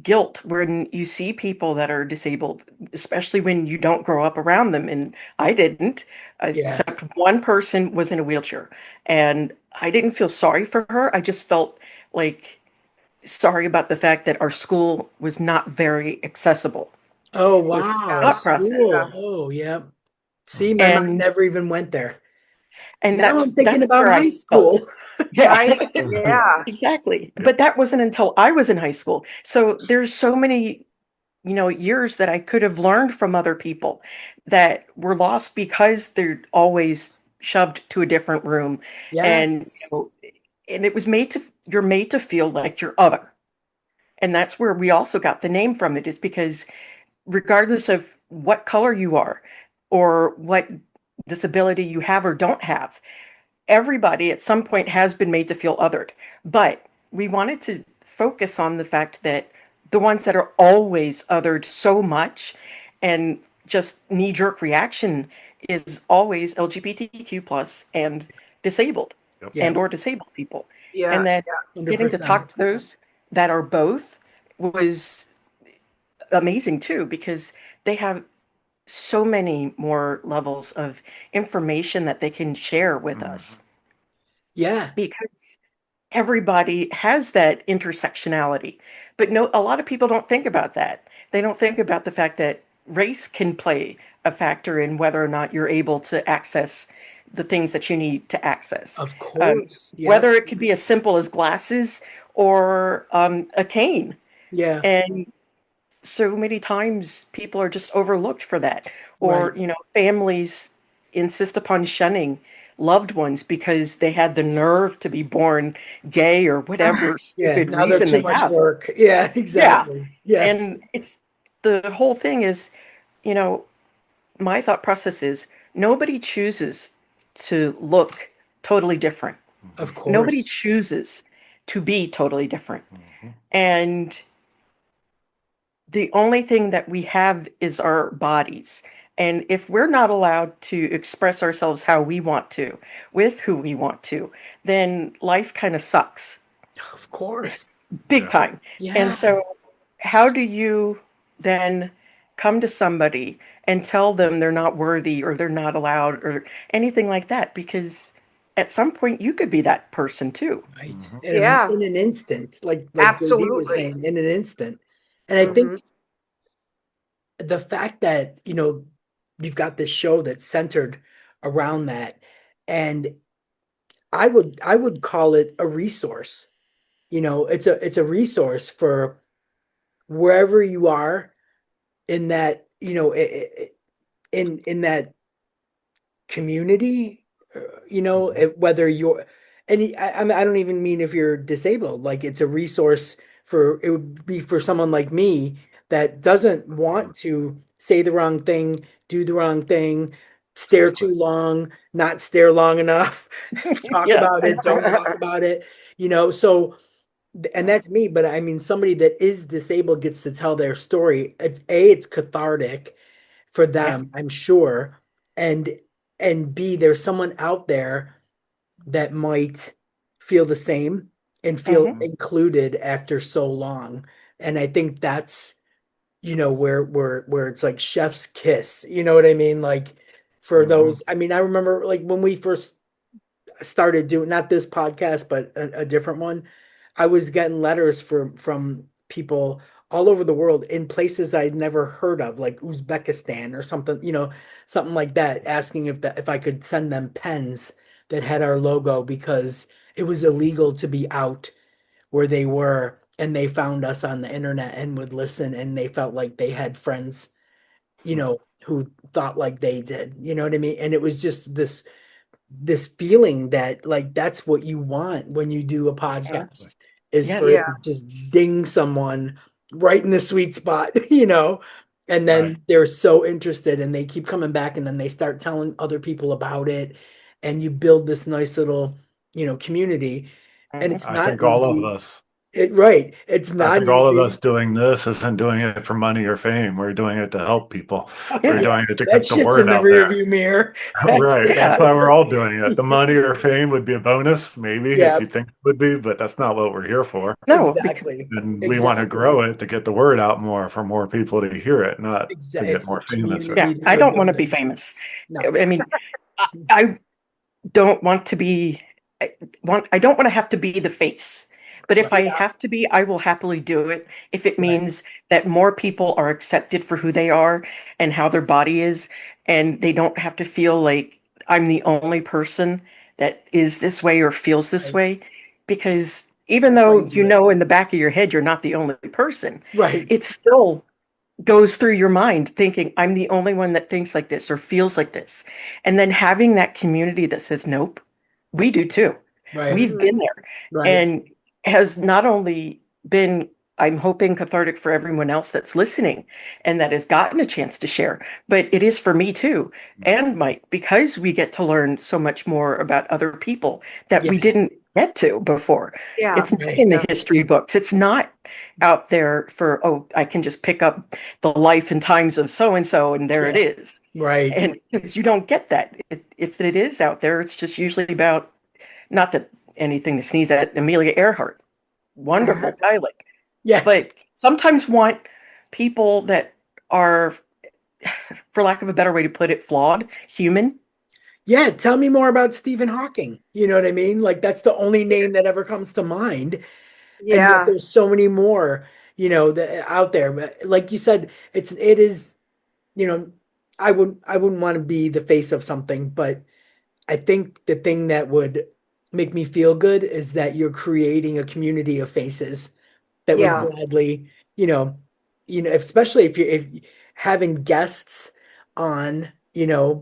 Speaker 6: guilt when you see people that are disabled, especially when you don't grow up around them. And I didn't,
Speaker 2: Yeah.
Speaker 6: except one person was in a wheelchair. And I didn't feel sorry for her. I just felt like sorry about the fact that our school was not very accessible.
Speaker 2: Oh,
Speaker 6: Was
Speaker 2: wow.
Speaker 6: the thought process.
Speaker 2: School. Oh, yeah. See, my
Speaker 5: Mhm.
Speaker 2: mind
Speaker 6: And
Speaker 2: never even went there. Now
Speaker 6: that's
Speaker 2: I'm thinking about
Speaker 6: where I
Speaker 2: high
Speaker 6: felt.
Speaker 2: school.
Speaker 6: Yeah.
Speaker 3: Right? Yeah.
Speaker 6: Exactly.
Speaker 5: Yep.
Speaker 6: But that wasn't until I was in high school. So there's so many, years that I could have learned from other people that were lost because they're always shoved to a different room. And,
Speaker 2: Yes.
Speaker 6: and it was you're made to feel like you're other. And that's where we also got the name from it, is because regardless of what color you are or what disability you have or don't have, everybody at some point has been made to feel othered. But we wanted to focus on the fact that the ones that are always othered so much and just knee-jerk reaction is always LGBTQ plus and disabled
Speaker 5: Yep.
Speaker 2: Yeah.
Speaker 6: and or disabled people.
Speaker 3: Yeah.
Speaker 6: And that getting to
Speaker 2: 100%.
Speaker 6: talk to those that are both was amazing too, because they have so many more levels of information that they can share with us,
Speaker 5: Mhm.
Speaker 2: Yeah.
Speaker 6: because everybody has that intersectionality. But no, a lot of people don't think about that. They don't think about the fact that race can play a factor in whether or not you're able to access the things that you need to access.
Speaker 2: Of
Speaker 6: Um,
Speaker 2: course. Yep.
Speaker 6: Whether it could be as simple as glasses or a cane.
Speaker 2: Yeah.
Speaker 6: And so many times people are just overlooked for that.
Speaker 2: Right.
Speaker 6: Or, families insist upon shunning loved ones because they had the nerve to be born gay or whatever
Speaker 2: Yeah.
Speaker 6: stupid
Speaker 2: Now they're
Speaker 6: reason
Speaker 2: too
Speaker 6: they
Speaker 2: much
Speaker 6: have.
Speaker 2: work. Yeah.
Speaker 6: Yeah.
Speaker 2: Exactly. Yeah.
Speaker 6: And it's the whole thing is, you know, my thought process is nobody chooses to look totally different.
Speaker 2: Of
Speaker 6: Nobody
Speaker 2: course.
Speaker 6: chooses to be totally different.
Speaker 5: Mhm.
Speaker 6: And the only thing that we have is our bodies. And if we're not allowed to express ourselves how we want to, with who we want to, then life kind of sucks
Speaker 2: Of course.
Speaker 6: big
Speaker 5: Yeah.
Speaker 6: time. And
Speaker 2: Yeah.
Speaker 6: so, how do you then come to somebody and tell them they're not worthy or they're not allowed or anything like that? Because at some point, you could be that person too.
Speaker 2: Right.
Speaker 5: Mhm.
Speaker 3: Yeah.
Speaker 2: In an instant, like JD was
Speaker 3: Absolutely.
Speaker 2: saying, in an instant. And I
Speaker 3: Hmm.
Speaker 2: think the fact that, you know, you've got this show that's centered around that, and I would call it a resource. You know, it's a resource for wherever you are in that, you know, in that community, you know,
Speaker 5: Mhm.
Speaker 2: whether you're any, I mean, I don't even mean if you're disabled, like it's a resource for, it would be for someone like me that doesn't want to say the wrong thing, do the wrong thing, stare
Speaker 5: Exactly.
Speaker 2: too long, not stare long enough, talk
Speaker 6: Yeah.
Speaker 2: about it, don't talk about it, you know, so and that's me, but I mean, somebody that is disabled gets to tell their story. It's cathartic for
Speaker 6: Yeah.
Speaker 2: them, I'm sure. And B, there's someone out there that might feel the same and feel
Speaker 6: Hmm.
Speaker 2: included after so long. And I think that's, where it's like chef's kiss. You know what I mean? Like for
Speaker 5: Mhm.
Speaker 2: those, I mean, I remember like when we first started doing not this podcast, but a different one, I was getting letters from people all over the world in places I'd never heard of, like Uzbekistan or something, something like that, asking if I could send them pens that had our logo because it was illegal to be out where they were, and they found us on the internet and would listen, and they felt like they had friends, who thought like they did. You know what I mean? And it was just this feeling that like that's what you want when you do a
Speaker 5: Exactly.
Speaker 2: podcast, is for
Speaker 6: Yes.
Speaker 2: it
Speaker 3: Yeah.
Speaker 2: to just ding someone right in the sweet spot, and
Speaker 5: Right.
Speaker 2: then they're so interested and they keep coming back, and then they start telling other people about it, and you build this nice little, community. And
Speaker 6: Hmm.
Speaker 2: it's
Speaker 5: I
Speaker 2: not
Speaker 5: think all of
Speaker 2: easy.
Speaker 5: us.
Speaker 2: Right. It's
Speaker 5: I
Speaker 2: not
Speaker 5: think all of
Speaker 2: easy.
Speaker 5: us doing this isn't doing it for money or fame. We're doing it to help people. We're
Speaker 6: Yeah.
Speaker 2: Yeah,
Speaker 5: doing it to
Speaker 2: that
Speaker 5: get the
Speaker 2: shit's in
Speaker 5: word
Speaker 2: the
Speaker 5: out there.
Speaker 2: rearview mirror. That's
Speaker 5: Right.
Speaker 2: for
Speaker 5: That's
Speaker 6: Yeah.
Speaker 5: why we're
Speaker 2: sure.
Speaker 5: all doing it. The money or fame would be a bonus, maybe, if
Speaker 2: Yeah,
Speaker 5: you think it would be, but that's not what we're here for.
Speaker 6: No, because
Speaker 2: exactly.
Speaker 5: And we want to
Speaker 2: Exactly.
Speaker 5: grow it to get the word out more for more people to hear it, not to
Speaker 2: Exactly.
Speaker 5: get
Speaker 2: It's the
Speaker 5: more famous. Or,
Speaker 6: yeah,
Speaker 2: community that
Speaker 6: I
Speaker 2: we're
Speaker 6: don't want to be
Speaker 2: building.
Speaker 6: famous.
Speaker 2: No.
Speaker 6: I mean, I don't want to be I don't want to have to be the face. But if
Speaker 2: Right.
Speaker 6: I have to be, I will happily do it if it
Speaker 2: Right.
Speaker 6: means that more people are accepted for who they are and how their body is, and they don't have to feel like I'm the only person that is this way or feels this
Speaker 2: Right.
Speaker 6: way. Because even
Speaker 2: That's why you
Speaker 6: though
Speaker 2: do it.
Speaker 6: in the back of your head you're not the only person,
Speaker 2: Right.
Speaker 6: it still goes through your mind thinking I'm the only one that thinks like this or feels like this. And then having that community that says, nope, we do too.
Speaker 2: Right.
Speaker 6: We've
Speaker 3: Mhm.
Speaker 6: been there.
Speaker 2: Right.
Speaker 6: And has not only been, I'm hoping, cathartic for everyone else that's listening and that has gotten a chance to share, but it is for me too. And Mike, because we get to learn so much more about other people that we
Speaker 2: Yeah.
Speaker 6: didn't get to before.
Speaker 3: Yeah.
Speaker 6: It's not
Speaker 2: Right.
Speaker 6: in the
Speaker 3: Yeah.
Speaker 6: history books. It's not out there for, oh, I can just pick up the life and times of so and there it
Speaker 2: Yeah.
Speaker 6: is.
Speaker 2: Right.
Speaker 6: And because you don't get that. If it is out there, it's just usually about, not that anything to sneeze at, Amelia Earhart, wonderful pilot,
Speaker 2: Yeah.
Speaker 6: but sometimes want people that are, for lack of a better way to put it, flawed, human.
Speaker 2: Yeah. Tell me more about Stephen Hawking. You know what I mean? Like that's the only name that ever comes to mind. And yet
Speaker 3: Yeah.
Speaker 2: there's so many more, out there. But like you said, it is, you know, I wouldn't want to be the face of something, but I think the thing that would make me feel good is that you're creating a community of faces that would
Speaker 3: Yeah.
Speaker 2: gladly, you know, especially if having guests on,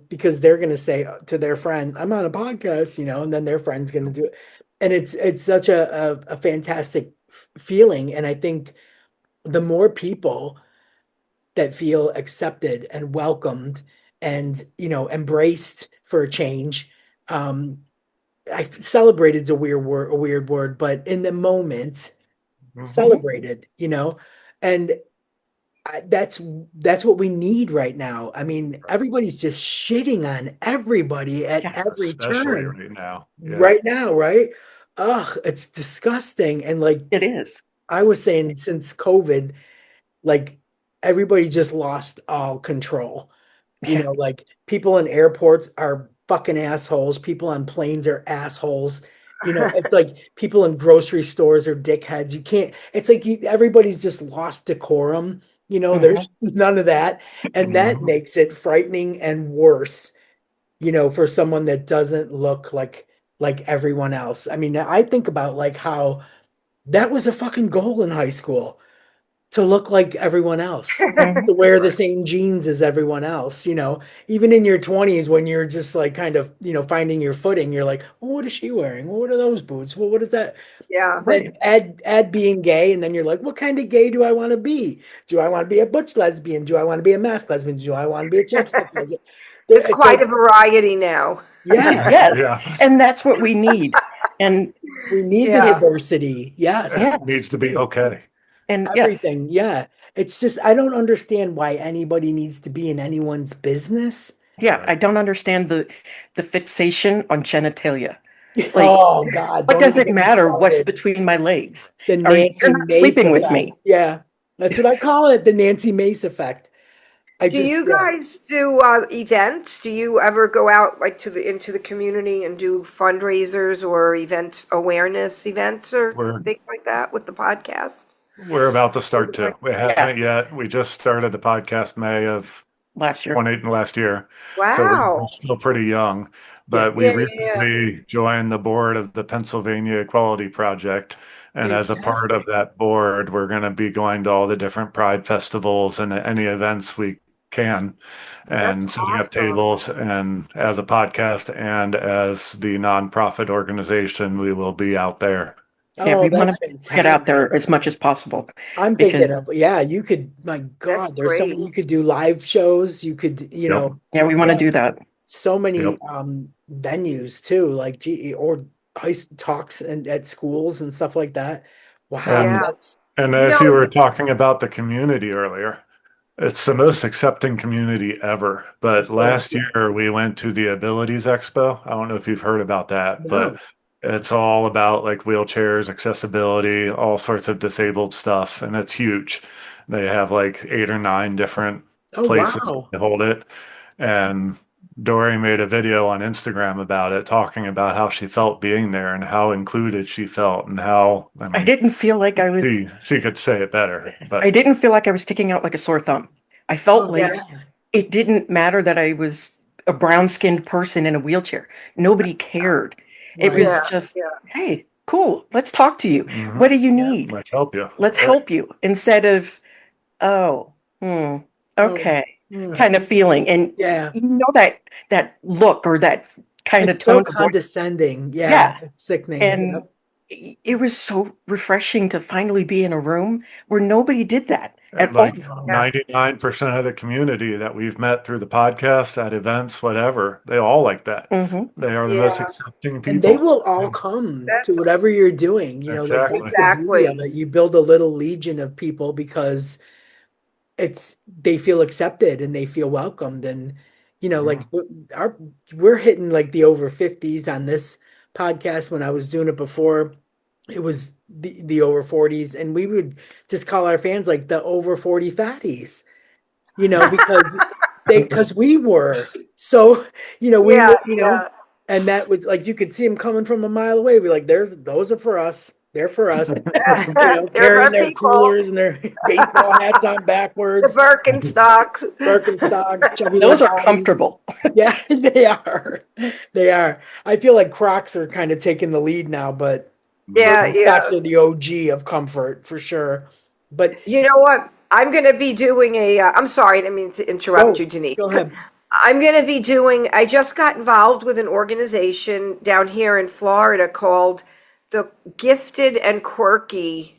Speaker 2: because they're going to say to their friend, I'm on a podcast, and then their friend's going to do it. And it's such a fantastic feeling. And I think the more people that feel accepted and welcomed and, embraced for a change, um, I celebrated is a weird word, but in the moment,
Speaker 5: Mhm.
Speaker 6: Mhm.
Speaker 2: celebrated, and that's what we need right now. I mean, everybody's just shitting on everybody at
Speaker 6: Yeah,
Speaker 2: every
Speaker 5: Especially
Speaker 2: turn
Speaker 5: right now. Yeah.
Speaker 2: right now, right? Ugh, it's disgusting. And like
Speaker 6: it is.
Speaker 2: I was saying, since COVID, like everybody just lost all control.
Speaker 6: Yeah.
Speaker 2: Like people in airports are fucking assholes. People on planes are assholes. It's like people in grocery stores are dickheads. You can't, it's like everybody's just lost decorum.
Speaker 6: Mhm.
Speaker 2: There's none of that. And that
Speaker 5: Mhm.
Speaker 2: makes it frightening and worse, for someone that doesn't look like everyone else. I mean, I think about like how that was a fucking goal in high school, to look like everyone else,
Speaker 6: Mhm.
Speaker 2: to wear the
Speaker 5: Right.
Speaker 2: same jeans as everyone else, even in your 20s when you're just like kind of, finding your footing, you're like, well, what is she wearing? Well, what are those boots? Well, what is that?
Speaker 3: Yeah.
Speaker 2: Then
Speaker 6: Right.
Speaker 2: add being gay, and then you're like, what kind of gay do I want to be? Do I want to be a butch lesbian? Do I want to be a masked lesbian? Do I want to be a chapstick lesbian?
Speaker 3: There's
Speaker 2: It's
Speaker 3: quite
Speaker 2: like,
Speaker 3: a variety now.
Speaker 2: yeah,
Speaker 6: Yes.
Speaker 5: Yeah.
Speaker 6: And that's what we need. And
Speaker 2: we need the
Speaker 3: Yeah.
Speaker 2: diversity. Yes.
Speaker 6: yeah,
Speaker 5: It needs to be okay.
Speaker 6: and yes,
Speaker 2: Everything. Yeah. It's just, I don't understand why anybody needs to be in anyone's business.
Speaker 6: yeah, I don't understand the fixation on genitalia. Like,
Speaker 2: Oh God,
Speaker 6: what
Speaker 2: don't
Speaker 6: does
Speaker 2: even
Speaker 6: it
Speaker 2: get me
Speaker 6: matter what's
Speaker 2: started.
Speaker 6: between my legs?
Speaker 2: The
Speaker 6: Or you're
Speaker 2: Nancy
Speaker 6: not
Speaker 2: Mace
Speaker 6: sleeping with
Speaker 2: effect.
Speaker 6: me.
Speaker 2: Yeah. That's what I call it, the Nancy Mace effect. I
Speaker 3: Do
Speaker 2: just,
Speaker 3: you
Speaker 2: yeah.
Speaker 3: guys do events? Do you ever go out like into the community and do fundraisers or events, awareness events or
Speaker 5: We're
Speaker 3: things like that with the podcast?
Speaker 5: we're about to start to. We
Speaker 6: Yeah,
Speaker 5: haven't yet. We just started the podcast May of
Speaker 6: last year.
Speaker 5: last year. So we're
Speaker 3: Wow.
Speaker 5: still pretty young,
Speaker 2: Yeah.
Speaker 5: but we
Speaker 3: Yeah, yeah, yeah.
Speaker 5: recently joined the board of the Pennsylvania Equality Project. And as a part of
Speaker 2: Fantastic.
Speaker 5: that board, we're going to be going to all the different pride festivals and any events we can
Speaker 3: That's
Speaker 5: and setting up
Speaker 3: awesome.
Speaker 5: tables. And as a podcast and as the nonprofit organization, we will be out there.
Speaker 6: Yeah,
Speaker 2: Oh,
Speaker 6: we want
Speaker 2: that's
Speaker 6: to get out
Speaker 2: fantastic.
Speaker 6: there as much as possible
Speaker 2: I'm
Speaker 6: because,
Speaker 2: thinking of, yeah, you could, my
Speaker 3: That's
Speaker 2: God, there's so
Speaker 3: great.
Speaker 2: many, you could do live shows. You could,
Speaker 5: Yep.
Speaker 6: yeah, we want to
Speaker 2: yeah,
Speaker 6: do that.
Speaker 2: so
Speaker 5: Yep.
Speaker 2: many venues too, like or talks and at schools and stuff like that. Wow,
Speaker 5: And
Speaker 3: Yeah.
Speaker 2: that's
Speaker 5: and
Speaker 3: You
Speaker 5: as
Speaker 3: know,
Speaker 5: you were talking about the community earlier, it's the most accepting community ever. But
Speaker 2: it is.
Speaker 5: last year we went to the Abilities Expo. I don't know if you've heard about that, but
Speaker 2: No.
Speaker 5: it's all about like wheelchairs, accessibility, all sorts of disabled stuff, and it's huge. They have like 8 or 9 different
Speaker 2: Oh,
Speaker 5: places
Speaker 2: wow.
Speaker 5: to hold it. And Dory made a video on Instagram about it, talking about how she felt being there and how included she felt and how, I
Speaker 6: I
Speaker 5: mean,
Speaker 6: didn't feel like I was,
Speaker 5: she could say it better,
Speaker 6: I
Speaker 5: but
Speaker 6: didn't feel like I was sticking out like a sore thumb. I felt
Speaker 2: Oh,
Speaker 6: like
Speaker 3: yeah.
Speaker 2: yeah.
Speaker 6: it didn't matter that I was a brown-skinned person in a wheelchair. Nobody cared. It
Speaker 2: Right.
Speaker 3: Yeah.
Speaker 6: was just,
Speaker 3: Yeah.
Speaker 6: hey, cool, let's talk to you.
Speaker 5: mhm,
Speaker 6: What do you
Speaker 2: Yeah.
Speaker 6: need?
Speaker 5: let's help you.
Speaker 6: Let's
Speaker 5: Right.
Speaker 6: help you instead of, oh,
Speaker 2: Oh,
Speaker 6: okay,
Speaker 2: mm,
Speaker 6: kind of feeling. And
Speaker 2: yeah.
Speaker 6: you know that look or that kind of
Speaker 2: It's so
Speaker 6: tone of voice.
Speaker 2: condescending. Yeah.
Speaker 6: Yeah.
Speaker 2: It's sickening.
Speaker 6: And
Speaker 2: Yep.
Speaker 6: it was so refreshing to finally be in a room where nobody did that at all.
Speaker 5: Like
Speaker 3: Yeah.
Speaker 5: 99% of the community that we've met through the podcast, at events, whatever, they all like that.
Speaker 6: Hmm.
Speaker 5: They are the most
Speaker 3: Yeah.
Speaker 5: accepting
Speaker 2: And they
Speaker 5: people.
Speaker 2: will all
Speaker 5: Yeah,
Speaker 2: come to
Speaker 3: That's
Speaker 2: whatever you're doing. Like
Speaker 5: exactly.
Speaker 2: that's the beauty of
Speaker 3: exactly.
Speaker 2: it. You build a little legion of people because they feel accepted and they feel welcomed. And, like
Speaker 5: Mhm.
Speaker 2: our, we're hitting like the over 50s on this podcast. When I was doing it before, it was the over 40s. And we would just call our fans like the over 40 fatties, because because we were so, we
Speaker 3: Yeah.
Speaker 2: were,
Speaker 3: Yeah.
Speaker 2: and that was like you could see them coming from a mile away. We're like, those are for us. They're for us,
Speaker 3: There's
Speaker 2: carrying
Speaker 3: our
Speaker 2: their
Speaker 3: people.
Speaker 2: coolers and their baseball hats on
Speaker 3: The
Speaker 2: backwards,
Speaker 3: Birkenstocks.
Speaker 2: Birkenstocks, chubby little
Speaker 6: Those are
Speaker 2: bodies.
Speaker 6: comfortable.
Speaker 2: Yeah, they are. They are. I feel like Crocs are kind of taking the lead now, but
Speaker 3: Yeah.
Speaker 2: Birkenstocks
Speaker 3: Yeah.
Speaker 2: are the OG of comfort for sure. But
Speaker 3: You know what? I'm going to be doing I'm sorry, I didn't mean to interrupt you, Denise.
Speaker 2: go ahead.
Speaker 3: I'm going to be I just got involved with an organization down here in Florida called the Gifted and Quirky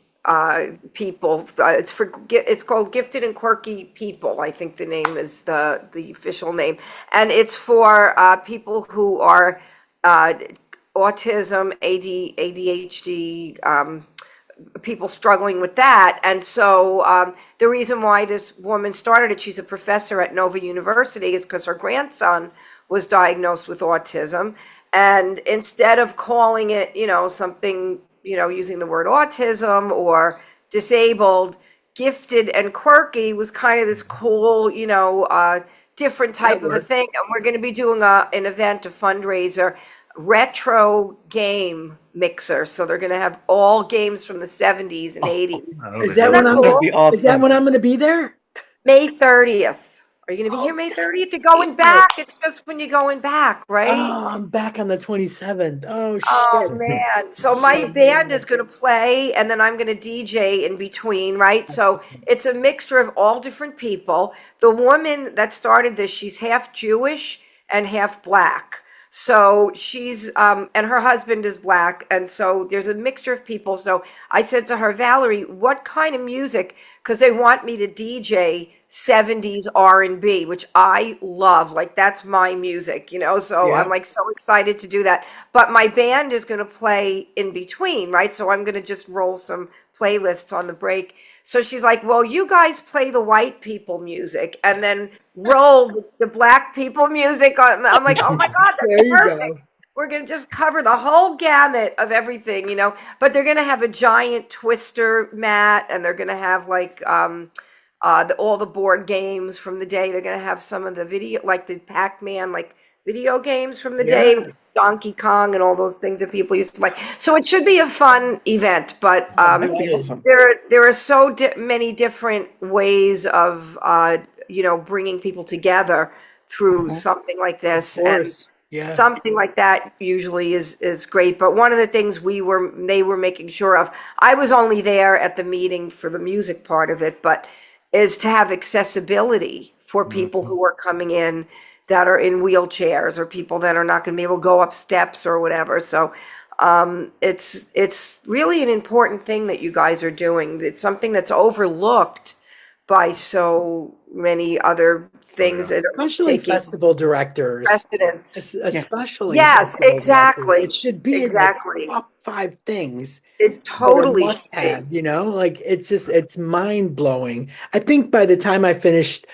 Speaker 3: People. It's called Gifted and Quirky People. I think the name is the official name. And it's for people who are uh, autism, ADHD, people struggling with that. And so the reason why this woman started it, she's a professor at Nova University, is because her grandson was diagnosed with autism. And instead of calling it, something, using the word autism or disabled, gifted and quirky was kind of this cool, different
Speaker 2: That
Speaker 3: type of a
Speaker 2: works.
Speaker 3: thing. And we're going to be doing an event, a fundraiser, retro game mixer. So they're going to have all games from the 70s and 80s.
Speaker 5: That would
Speaker 2: Is
Speaker 5: be
Speaker 2: that
Speaker 3: Isn't
Speaker 2: when
Speaker 3: that
Speaker 2: I'm
Speaker 6: That'd
Speaker 3: cool?
Speaker 6: be
Speaker 2: is that
Speaker 6: awesome.
Speaker 2: when I'm going to be there?
Speaker 3: May 30th. Are you going to be
Speaker 2: Oh,
Speaker 3: here May 30th? You're going
Speaker 2: yeah.
Speaker 3: back. It's just when you're going back, right?
Speaker 2: Oh, I'm back on the 27th. Oh
Speaker 3: Oh
Speaker 2: shit.
Speaker 3: man. So my
Speaker 2: Oh
Speaker 3: band
Speaker 2: man.
Speaker 3: is going to play and then I'm going to DJ in between, right? So it's a mixture of all different people. The woman that started this, she's half Jewish and half black. So she's, and her husband is black. And so there's a mixture of people. So I said to her, Valerie, what kind of music? Because they want me to DJ 70s R&B, which I love. Like, that's my music, you know? So
Speaker 2: Yeah.
Speaker 3: I'm like so excited to do that. But my band is going to play in between, right? So I'm going to just roll some playlists on the break. So she's like, well, you guys play the white people music and then roll the black people music on. I'm like, oh my God, that's
Speaker 2: There you
Speaker 3: perfect.
Speaker 2: go.
Speaker 3: We're going to just cover the whole gamut of everything, you know, but they're going to have a giant twister mat, and they're going to have like, all the board games from the day. They're going to have some of the video, like the Pac-Man, like video games from the day,
Speaker 2: Yeah.
Speaker 3: Donkey Kong and all those things that people used to play. So it should be a fun event, but
Speaker 6: That'd be awesome.
Speaker 3: there are so many different ways of bringing people together through something like this.
Speaker 2: Of course. Yeah.
Speaker 3: Something like that usually is great. But one of the things they were making sure of, I was only there at the meeting for the music part of it, but is to have accessibility for people who are coming in that are in wheelchairs, or people that are not going to be able to go up steps or whatever. So it's really an important thing that you guys are doing. It's something that's overlooked by so many other things that are
Speaker 2: Especially
Speaker 3: taking
Speaker 2: festival directors.
Speaker 3: precedence.
Speaker 2: Especially
Speaker 3: Yes,
Speaker 2: festival directors.
Speaker 3: exactly.
Speaker 2: It should be
Speaker 3: Exactly.
Speaker 2: in the top 5 things
Speaker 3: It
Speaker 2: that are
Speaker 3: totally
Speaker 2: must
Speaker 3: should be.
Speaker 2: have, you know? Like it's mind blowing. I think by the time I finished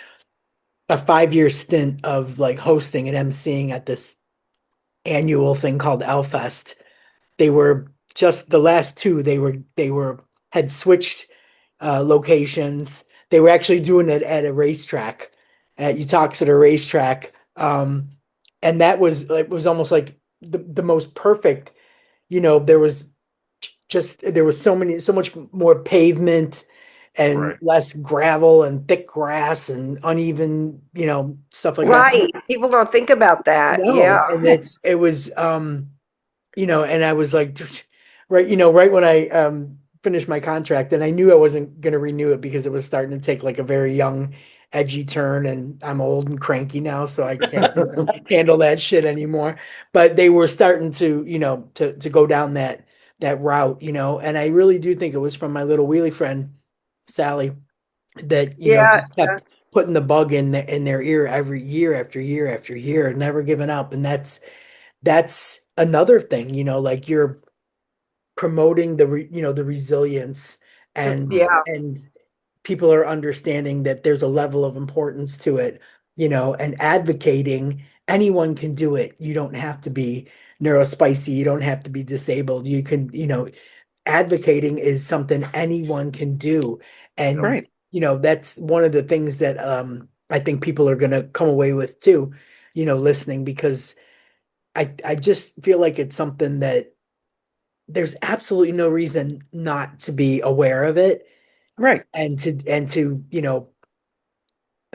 Speaker 2: a 5-year stint of like hosting and emceeing at this annual thing called Elfest, they were just the last 2, they were had switched locations. They were actually doing it at a racetrack, at Uttoxeter racetrack. And that was, it was almost like the most perfect, you know, there was so much more pavement and
Speaker 5: Right.
Speaker 2: less gravel and thick grass and uneven, you know, stuff like that.
Speaker 3: Right. People don't think about that.
Speaker 2: No,
Speaker 3: Yeah.
Speaker 2: and it was you know, and I was like, right, you know, right when I finished my contract, and I knew I wasn't going to renew it because it was starting to take like a very young, edgy turn, and I'm old and cranky now, so I can't handle that shit anymore. But they were starting to, you know, to go down that route, you know, and I really do think it was from my little wheelie friend, Sally, that, you know,
Speaker 3: Yeah.
Speaker 2: just kept putting the bug in their ear every year after year after year, never giving up. And that's another thing, you know, like you're promoting you know, the resilience, and
Speaker 3: Yeah.
Speaker 2: and people are understanding that there's a level of importance to it, you know, and advocating. Anyone can do it. You don't have to be neurospicy, you don't have to be disabled. You can, you know, advocating is something anyone can do. And
Speaker 6: Right.
Speaker 2: you know, that's one of the things that I think people are going to come away with too, you know, listening, because I just feel like it's something that there's absolutely no reason not to be aware of it,
Speaker 6: Right.
Speaker 2: and to you know,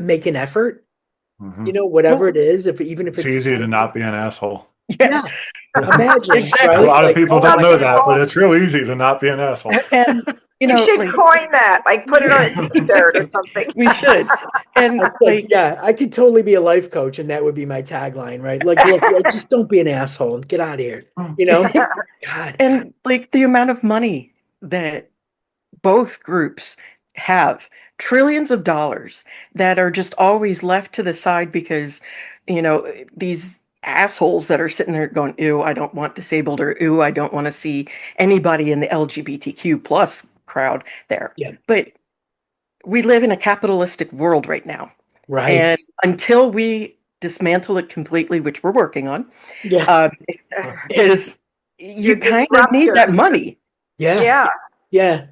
Speaker 2: make an effort,
Speaker 5: Mhm.
Speaker 2: you know, whatever
Speaker 6: Well,
Speaker 2: it is, if even if
Speaker 5: It's
Speaker 2: it's
Speaker 5: easy to not be an asshole.
Speaker 6: yeah.
Speaker 2: yeah, imagine,
Speaker 6: Exactly.
Speaker 5: A
Speaker 2: right?
Speaker 5: lot of
Speaker 2: Like,
Speaker 5: people
Speaker 2: oh
Speaker 5: don't
Speaker 2: my
Speaker 5: know
Speaker 2: God.
Speaker 5: that, but it's real easy to not be an asshole.
Speaker 6: And you
Speaker 3: You
Speaker 6: know,
Speaker 3: should
Speaker 6: like
Speaker 3: coin that, like put it on a t-shirt or something.
Speaker 6: we should. And
Speaker 2: It's like,
Speaker 6: like
Speaker 2: yeah, I could totally be a life coach, and that would be my tagline, right? Like, look, just don't be an asshole and get out of here, you know? God,
Speaker 6: and like the amount of money that both groups have, trillions of dollars that are just always left to the side because, you know, these assholes that are sitting there going, ew, I don't want disabled, or ew, I don't want to see anybody in the LGBTQ plus crowd there.
Speaker 2: yeah,
Speaker 6: But we live in a capitalistic world right now.
Speaker 2: right.
Speaker 6: And until we dismantle it completely, which we're working on,
Speaker 2: Yeah,
Speaker 6: um, is
Speaker 3: You're
Speaker 6: you kind of need that
Speaker 3: disruptors.
Speaker 6: money.
Speaker 2: yeah,
Speaker 3: Yeah.
Speaker 2: yeah,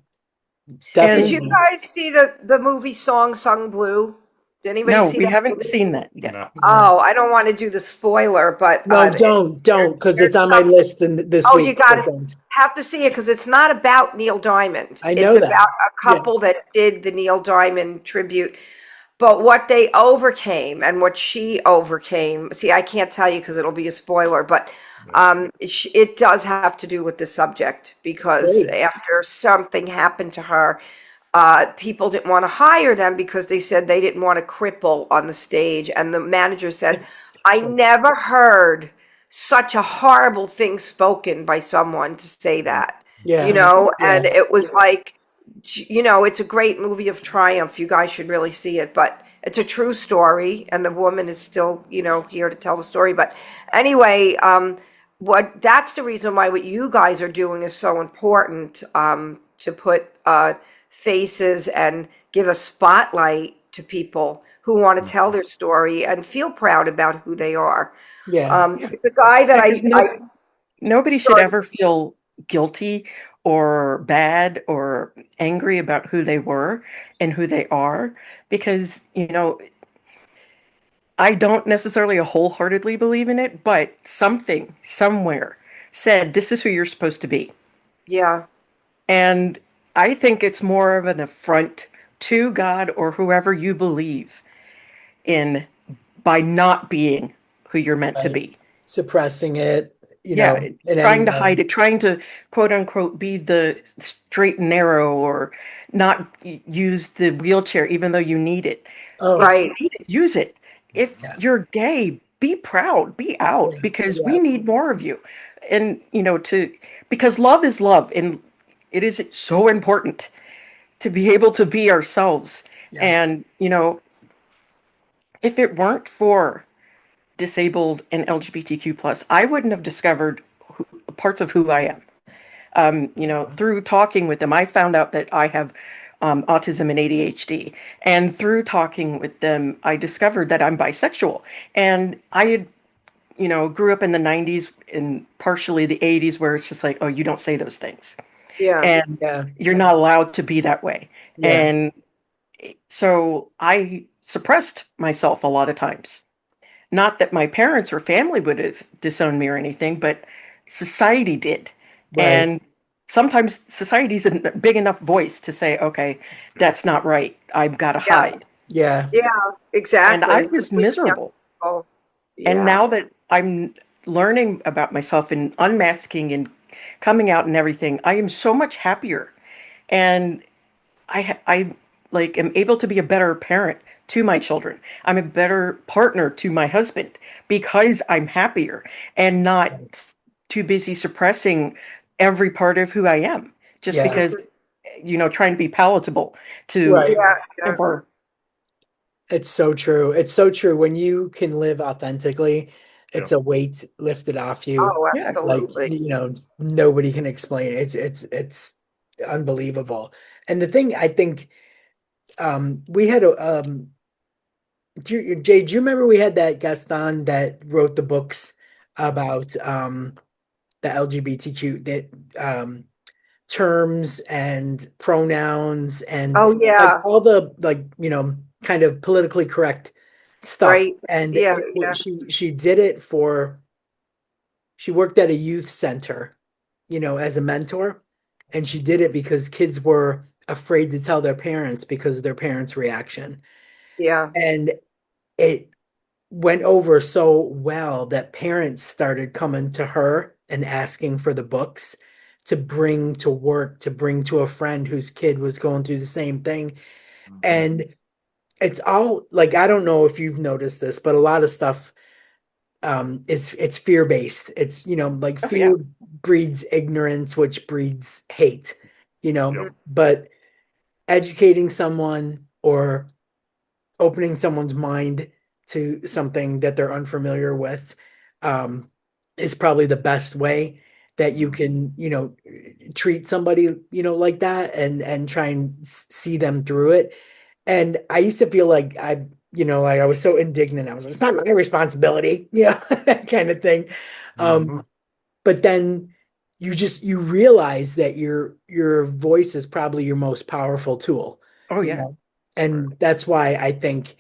Speaker 3: Did
Speaker 6: And
Speaker 3: you
Speaker 2: definitely.
Speaker 3: guys see the movie Song Sung Blue? Did anybody
Speaker 6: no,
Speaker 3: see
Speaker 6: we
Speaker 3: that
Speaker 6: haven't
Speaker 3: movie?
Speaker 6: seen that yet.
Speaker 5: No.
Speaker 3: Oh, I don't want to do the spoiler, but
Speaker 2: No, don't, because it's
Speaker 3: there's
Speaker 2: on my
Speaker 3: some,
Speaker 2: list this
Speaker 3: oh, you
Speaker 2: week. So
Speaker 3: got to
Speaker 2: don't.
Speaker 3: have to see it, because it's not about Neil Diamond.
Speaker 2: I
Speaker 3: It's
Speaker 2: know that.
Speaker 3: about a
Speaker 2: Yeah,
Speaker 3: couple that did the Neil Diamond tribute. But what they overcame and what she overcame, see, I can't tell you because it'll be a spoiler, but it does have to do with the subject, because
Speaker 2: great.
Speaker 3: after something happened to her, people didn't want to hire them because they said they didn't want to cripple on the stage. And the manager said,
Speaker 2: It's
Speaker 3: I
Speaker 2: so
Speaker 3: never heard such a horrible thing spoken by someone to say that,
Speaker 2: Yeah.
Speaker 3: and
Speaker 2: Yeah.
Speaker 3: it was like, it's a great movie of triumph. You guys should really see it, but it's a true story, and the woman is still, here to tell the story. But anyway, that's the reason why what you guys are doing is so important, to put faces and give a spotlight to people who want to tell their story and feel proud about who they are.
Speaker 2: Yeah.
Speaker 3: It's a guy that
Speaker 6: Because nobody should
Speaker 3: sorry,
Speaker 6: ever feel guilty or bad or angry about who they were and who they are, because, I don't necessarily wholeheartedly believe in it, but something somewhere said this is who you're supposed to be.
Speaker 3: yeah,
Speaker 6: And I think it's more of an affront to God or whoever you believe in by not being who you're meant to
Speaker 2: Right.
Speaker 6: be.
Speaker 2: Suppressing it,
Speaker 6: Yeah,
Speaker 2: in any
Speaker 6: trying to
Speaker 2: way.
Speaker 6: hide it, trying to quote unquote be the straight and narrow, or not use the wheelchair even though you need it.
Speaker 2: Oh,
Speaker 6: If you
Speaker 3: right,
Speaker 6: need it, use it. If
Speaker 2: yeah.
Speaker 6: you're gay, be proud, be
Speaker 2: Yeah.
Speaker 6: out, because
Speaker 2: Yeah.
Speaker 6: we need more of you. And because love is love, and it is so important to be able to be ourselves.
Speaker 2: Yeah.
Speaker 6: And if it weren't for disabled and LGBTQ plus, I wouldn't have discovered parts of who I am. Through talking with them, I found out that I have autism and ADHD. And through talking with them, I discovered that I'm bisexual. And I had, grew up in the 90s and partially the 80s, where it's just like, oh, you don't say those things.
Speaker 3: yeah,
Speaker 6: And
Speaker 2: Yeah.
Speaker 6: you're not allowed to be that way.
Speaker 2: Yeah.
Speaker 6: And so I suppressed myself a lot of times. Not that my parents or family would have disowned me or anything, but society did.
Speaker 2: Right.
Speaker 6: And sometimes society's a big enough voice to say, okay, that's not right. I've got to
Speaker 3: yeah,
Speaker 6: hide.
Speaker 2: Yeah.
Speaker 3: yeah,
Speaker 6: And I
Speaker 3: exactly.
Speaker 6: was miserable.
Speaker 3: Oh,
Speaker 6: And
Speaker 3: yeah,
Speaker 6: now that I'm learning about myself and unmasking and coming out and everything, I am so much happier. And I like am able to be a better parent to my children. I'm a better partner to my husband because I'm happier and not too busy suppressing every part of who I am just
Speaker 2: Yeah.
Speaker 6: because trying to be palatable to
Speaker 2: Right.
Speaker 3: yeah, yeah.
Speaker 6: whatever.
Speaker 2: It's so true. It's so true. When you can live authentically,
Speaker 5: Yeah.
Speaker 2: it's a weight lifted off you.
Speaker 3: Oh,
Speaker 6: Yeah.
Speaker 2: Like,
Speaker 3: absolutely.
Speaker 2: nobody can explain it. It's unbelievable. And the thing I think, we had Jay, do you remember we had that guest on that wrote the books about the LGBTQ, that terms and pronouns and
Speaker 3: Oh,
Speaker 2: like
Speaker 3: yeah,
Speaker 2: all the, like, kind of politically correct stuff.
Speaker 3: right.
Speaker 2: And
Speaker 3: Yeah, yeah,
Speaker 2: she did it for, she worked at a youth center, as a mentor, and she did it because kids were afraid to tell their parents because of their parents' reaction.
Speaker 3: yeah,
Speaker 2: And it went over so well that parents started coming to her and asking for the books to bring to work, to bring to a friend whose kid was going through the same thing. And it's all like, I don't know if you've noticed this, but a lot of stuff, it's fear-based. It's, like,
Speaker 6: Oh yeah.
Speaker 2: fear breeds ignorance, which breeds hate,
Speaker 5: Yep.
Speaker 2: but educating someone or opening someone's mind to something that they're unfamiliar with, um, is probably the best way that you can, treat somebody, like that, and try and see them through it. And I used to feel like like I was so indignant. I was like, it's not my responsibility, that kind of thing. Um,
Speaker 5: Mhm.
Speaker 2: but then you realize that your voice is probably your most powerful tool,
Speaker 6: Oh
Speaker 2: you
Speaker 6: yeah.
Speaker 2: know and that's why I think,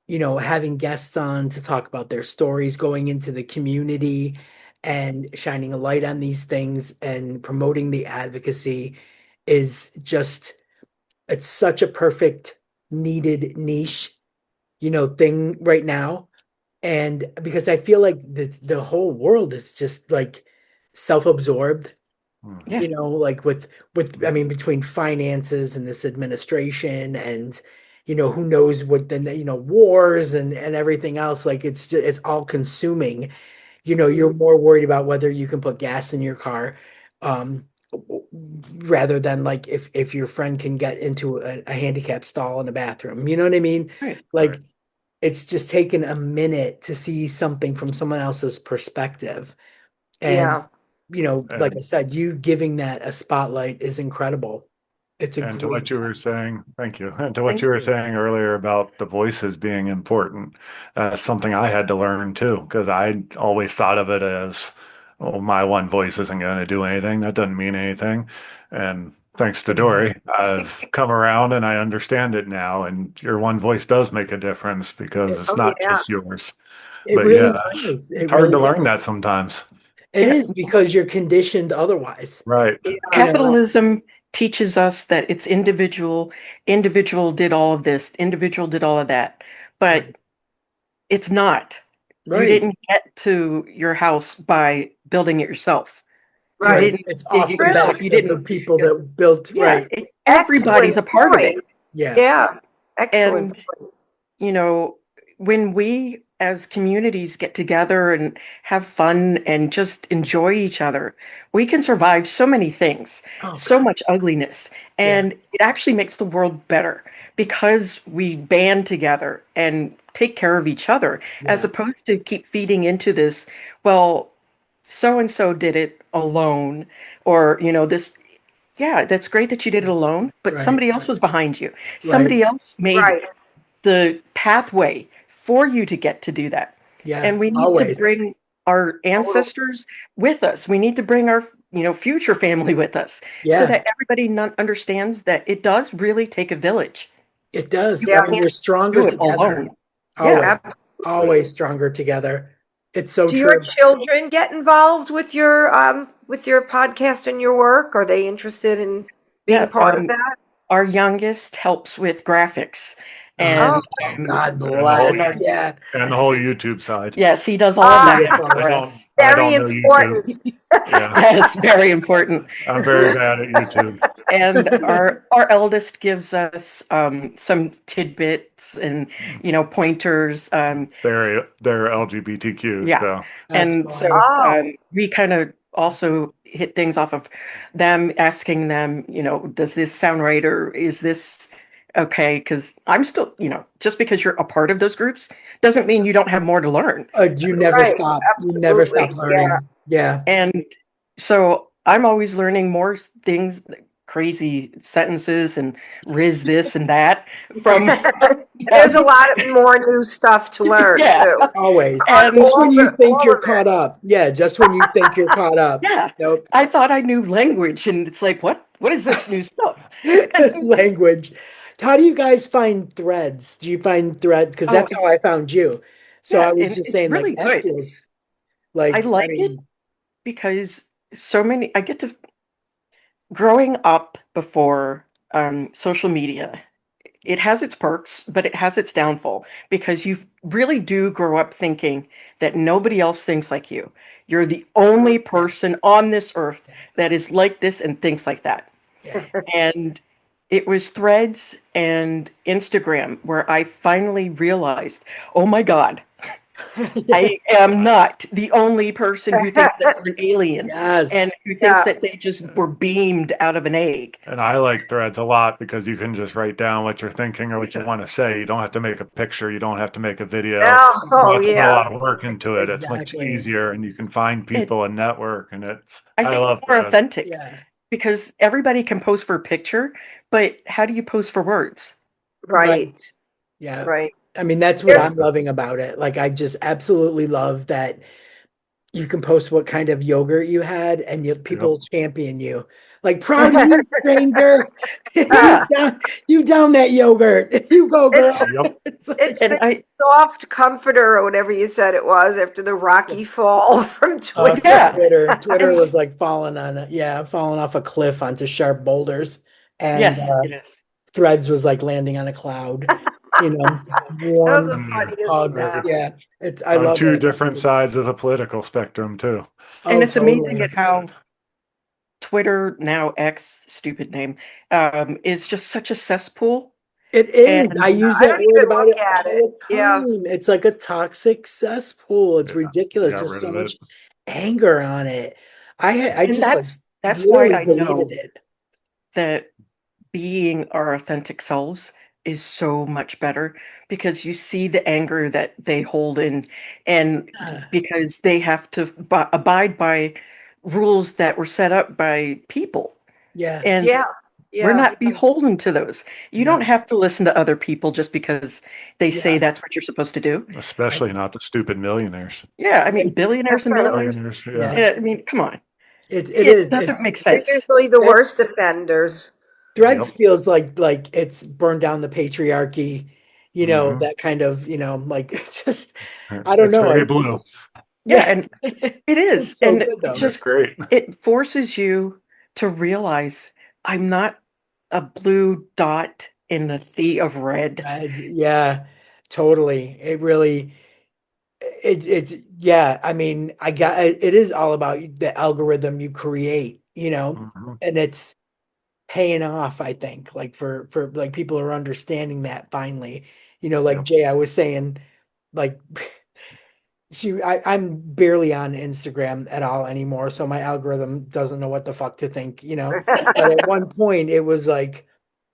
Speaker 2: having guests on to talk about their stories, going into the community and shining a light on these things and promoting the advocacy is just, it's such a perfect needed niche, thing right now. And because I feel like the whole world is just like self-absorbed,
Speaker 5: Mhm.
Speaker 6: Yeah.
Speaker 2: like I mean, between finances and this administration and, who knows what, wars and everything else, like it's all consuming, You're more worried about whether you can put gas in your car, um, rather than like if your friend can get into a handicapped stall in a bathroom. You know what I mean?
Speaker 6: Right.
Speaker 2: Like it's just taken a minute to see something from someone else's perspective. And,
Speaker 3: Yeah.
Speaker 2: like I
Speaker 5: And
Speaker 2: said, you giving that a spotlight is incredible. It's a
Speaker 5: And to
Speaker 2: great
Speaker 5: what you
Speaker 2: job.
Speaker 5: were saying, thank you. And to what
Speaker 6: Thank
Speaker 5: you were
Speaker 6: you.
Speaker 5: saying earlier about the voices being important, something I had to learn too, because I always thought of it as, oh, my one voice isn't going to do anything. That doesn't mean anything. And thanks to Dory, I've come around and I understand it now. And your one voice does make a difference because it's
Speaker 3: Oh,
Speaker 5: not
Speaker 3: yeah.
Speaker 5: just yours.
Speaker 2: It
Speaker 5: But
Speaker 2: really
Speaker 5: yeah, it's
Speaker 2: does. It
Speaker 5: hard
Speaker 2: really
Speaker 5: to learn that
Speaker 2: does.
Speaker 5: sometimes.
Speaker 2: It
Speaker 6: Yeah.
Speaker 2: is because you're conditioned otherwise.
Speaker 5: Right.
Speaker 2: You know,
Speaker 6: Capitalism teaches us that it's individual. Individual did all of this. Individual did all of that. But it's not. You
Speaker 2: right.
Speaker 6: didn't get to your house by building it yourself. You
Speaker 2: Right.
Speaker 3: Right.
Speaker 6: didn't
Speaker 2: It's
Speaker 6: dig
Speaker 2: off
Speaker 6: it
Speaker 2: the
Speaker 6: yourself.
Speaker 3: True.
Speaker 6: You
Speaker 2: backs of the
Speaker 6: didn't.
Speaker 2: people that built,
Speaker 6: Yeah,
Speaker 2: right.
Speaker 6: everybody's
Speaker 3: Excellent
Speaker 6: a part of it.
Speaker 3: point.
Speaker 2: Yeah.
Speaker 3: Yeah. Excellent
Speaker 6: And
Speaker 3: point.
Speaker 6: you know, when we as communities get together and have fun and just enjoy each other, we can survive so many things,
Speaker 2: Oh
Speaker 6: so
Speaker 2: God.
Speaker 6: much ugliness.
Speaker 2: Yeah.
Speaker 6: And it actually makes the world better because we band together and take care of each other, as
Speaker 2: Yeah.
Speaker 6: opposed to keep feeding into this, well, so and so did it alone, or, this. Yeah, that's great that you did it alone, but
Speaker 2: Right.
Speaker 6: somebody else was behind you.
Speaker 2: Right.
Speaker 6: Somebody else made
Speaker 3: Right.
Speaker 6: the pathway for you to get to do that.
Speaker 2: Yeah.
Speaker 6: And we need to
Speaker 2: Always.
Speaker 6: bring our
Speaker 3: Totally.
Speaker 6: ancestors with us. We need to bring our, future family with us so
Speaker 2: Yeah.
Speaker 6: that everybody understands that it does really take a village.
Speaker 2: It does.
Speaker 6: You
Speaker 3: Yeah.
Speaker 2: And
Speaker 6: can't
Speaker 2: we're stronger
Speaker 6: do it
Speaker 2: together.
Speaker 6: alone. Yeah.
Speaker 2: Always.
Speaker 3: Absolutely.
Speaker 2: Always stronger together. It's so
Speaker 3: Do your
Speaker 2: true.
Speaker 3: children get involved with your podcast and your work? Are they interested in being
Speaker 6: Yeah.
Speaker 3: part of that?
Speaker 6: Our youngest helps with graphics
Speaker 3: Oh,
Speaker 6: and
Speaker 2: God
Speaker 5: And the whole
Speaker 6: and our,
Speaker 2: bless. Yeah.
Speaker 5: and the whole YouTube side.
Speaker 6: yes, he does all of
Speaker 3: ah,
Speaker 6: that
Speaker 5: I
Speaker 6: for
Speaker 2: Beautiful.
Speaker 6: us.
Speaker 5: don't I
Speaker 3: very
Speaker 5: don't know YouTube.
Speaker 3: important.
Speaker 5: Yeah.
Speaker 6: Yes, very important.
Speaker 5: I'm very bad at YouTube.
Speaker 6: And our eldest gives us some tidbits and pointers.
Speaker 5: They're LGBTQ,
Speaker 6: Yeah,
Speaker 5: so
Speaker 6: and so
Speaker 2: Excellent.
Speaker 3: Oh,
Speaker 6: we kind of also hit things off of them, asking them, does this sound right or is this okay? Because I'm still, just because you're a part of those groups doesn't mean you don't have more to learn.
Speaker 2: You never
Speaker 3: right.
Speaker 2: stop. You never stop
Speaker 3: Absolutely. Yeah.
Speaker 2: learning. Yeah.
Speaker 6: And so I'm always learning more things, crazy sentences and riz this and that from
Speaker 3: There's a
Speaker 6: them.
Speaker 3: lot of more new stuff to learn
Speaker 6: Yeah.
Speaker 3: too.
Speaker 2: Always.
Speaker 6: And
Speaker 2: Just when you think
Speaker 3: All
Speaker 2: you're
Speaker 3: of it.
Speaker 2: caught up. Yeah, just when you think you're caught up.
Speaker 6: yeah,
Speaker 2: Nope.
Speaker 6: I thought I knew language, and it's like, what is this new stuff?
Speaker 2: Language. How do you guys find threads? Do you find threads? Because
Speaker 6: Oh,
Speaker 2: that's how I found you. So
Speaker 6: yeah,
Speaker 2: I was
Speaker 6: and
Speaker 2: just
Speaker 6: it's
Speaker 2: saying, like,
Speaker 6: really
Speaker 2: that
Speaker 6: good.
Speaker 2: feels
Speaker 6: I
Speaker 2: like, I
Speaker 6: like it
Speaker 2: mean,
Speaker 6: because I get to, growing up before social media, it has its perks, but it has its downfall because you really do grow up thinking that nobody else thinks like you. You're the only
Speaker 2: yeah,
Speaker 6: person on this earth that is like this and thinks like that.
Speaker 2: yeah.
Speaker 6: And it was Threads and Instagram where I finally realized, oh my God,
Speaker 2: Yeah.
Speaker 6: I am not the only person who thinks that they're an alien
Speaker 2: Yes.
Speaker 6: and who thinks
Speaker 3: Yeah.
Speaker 6: that they just were beamed out of an egg.
Speaker 5: and I like threads a lot because you can just write down what you're thinking or what you want to say. You don't have to make a picture, you don't have to make a video. You don't
Speaker 3: Oh,
Speaker 5: have to put a
Speaker 3: yeah.
Speaker 5: lot of work into it. It's much
Speaker 2: Exactly.
Speaker 5: easier and you can find
Speaker 6: It,
Speaker 5: people and network and
Speaker 6: I
Speaker 5: I
Speaker 6: think
Speaker 5: love
Speaker 6: it's more
Speaker 5: threads.
Speaker 6: authentic
Speaker 2: Yeah.
Speaker 6: because everybody can pose for a picture, but how do you pose for words?
Speaker 3: Right.
Speaker 2: Right. Yeah.
Speaker 3: Right.
Speaker 2: I mean, that's what
Speaker 3: There's
Speaker 2: I'm loving about it. Like, I just absolutely love that you can post what kind of yogurt you had and
Speaker 5: Yep.
Speaker 2: people champion you. Like, proud of you, stranger.
Speaker 6: Yeah.
Speaker 2: You down that yogurt. You go,
Speaker 3: it's
Speaker 2: girl.
Speaker 5: Yep.
Speaker 2: It's like,
Speaker 3: it's
Speaker 6: And
Speaker 3: the soft comforter or whatever you said it was after the rocky fall from
Speaker 2: for
Speaker 3: Twitter.
Speaker 6: yeah,
Speaker 2: Twitter. Twitter
Speaker 6: and
Speaker 2: was like falling on it. Yeah, falling off a cliff onto sharp boulders. And
Speaker 6: yes, it is.
Speaker 2: Threads was like landing on a cloud,
Speaker 3: That was
Speaker 2: warm
Speaker 3: the
Speaker 5: And
Speaker 3: funniest
Speaker 2: hug.
Speaker 5: they're
Speaker 3: example.
Speaker 2: Yeah, I
Speaker 5: on
Speaker 2: love
Speaker 5: two
Speaker 2: it.
Speaker 5: different sides of the political spectrum too.
Speaker 6: And
Speaker 2: Oh,
Speaker 6: it's amazing
Speaker 2: totally.
Speaker 6: at how Twitter, now X, stupid name, is just such a cesspool.
Speaker 2: It is. I
Speaker 6: And
Speaker 2: use
Speaker 3: I
Speaker 2: that
Speaker 3: don't
Speaker 2: word
Speaker 3: even
Speaker 2: about
Speaker 3: look
Speaker 2: it
Speaker 3: at it.
Speaker 2: all the
Speaker 3: Yeah.
Speaker 2: time. It's like a toxic cesspool. It's
Speaker 5: Yeah,
Speaker 2: ridiculous.
Speaker 5: got
Speaker 2: There's
Speaker 5: rid
Speaker 2: so
Speaker 5: of it.
Speaker 2: much anger on it. I
Speaker 6: and
Speaker 2: just like
Speaker 6: that's why
Speaker 2: literally
Speaker 6: I
Speaker 2: deleted
Speaker 6: know
Speaker 2: it.
Speaker 6: that being our authentic selves is so much better because you see the anger that they hold in, and because they have to abide by rules that were set up by people.
Speaker 2: Yeah.
Speaker 6: And
Speaker 3: Yeah.
Speaker 6: we're
Speaker 3: Yeah.
Speaker 6: not beholden to those. You don't
Speaker 2: No.
Speaker 6: have to listen to other people just because they say
Speaker 2: Yeah.
Speaker 6: that's what you're supposed to do.
Speaker 5: Especially not the stupid millionaires.
Speaker 6: Yeah, I mean, billionaires and millionaires.
Speaker 5: Millionaires,
Speaker 2: Yeah.
Speaker 5: yeah.
Speaker 6: Yeah, I mean, come on.
Speaker 2: It
Speaker 6: It
Speaker 2: is.
Speaker 6: doesn't make
Speaker 3: They're
Speaker 6: sense.
Speaker 3: usually the
Speaker 2: That's
Speaker 3: worst offenders.
Speaker 2: Threads
Speaker 5: Yep.
Speaker 2: feels like it's burned down the patriarchy,
Speaker 5: Hmm.
Speaker 2: that kind of, like it's just I don't
Speaker 5: It's
Speaker 2: know.
Speaker 5: very blue.
Speaker 6: Yeah,
Speaker 2: Yeah.
Speaker 6: and it is.
Speaker 2: It's so
Speaker 6: And
Speaker 2: good
Speaker 6: it
Speaker 2: though.
Speaker 5: It's
Speaker 6: just
Speaker 5: great.
Speaker 6: it forces you to realize I'm not a blue dot in a sea of red.
Speaker 2: Yeah, totally. It really it's yeah, I mean, it is all about the algorithm you create,
Speaker 5: Hmm.
Speaker 2: and it's paying off, I think, like for like people are understanding that finally. Like
Speaker 5: Yep.
Speaker 2: Jay, I was saying, like I'm barely on Instagram at all anymore, so my algorithm doesn't know what the fuck to think. But at one point it was like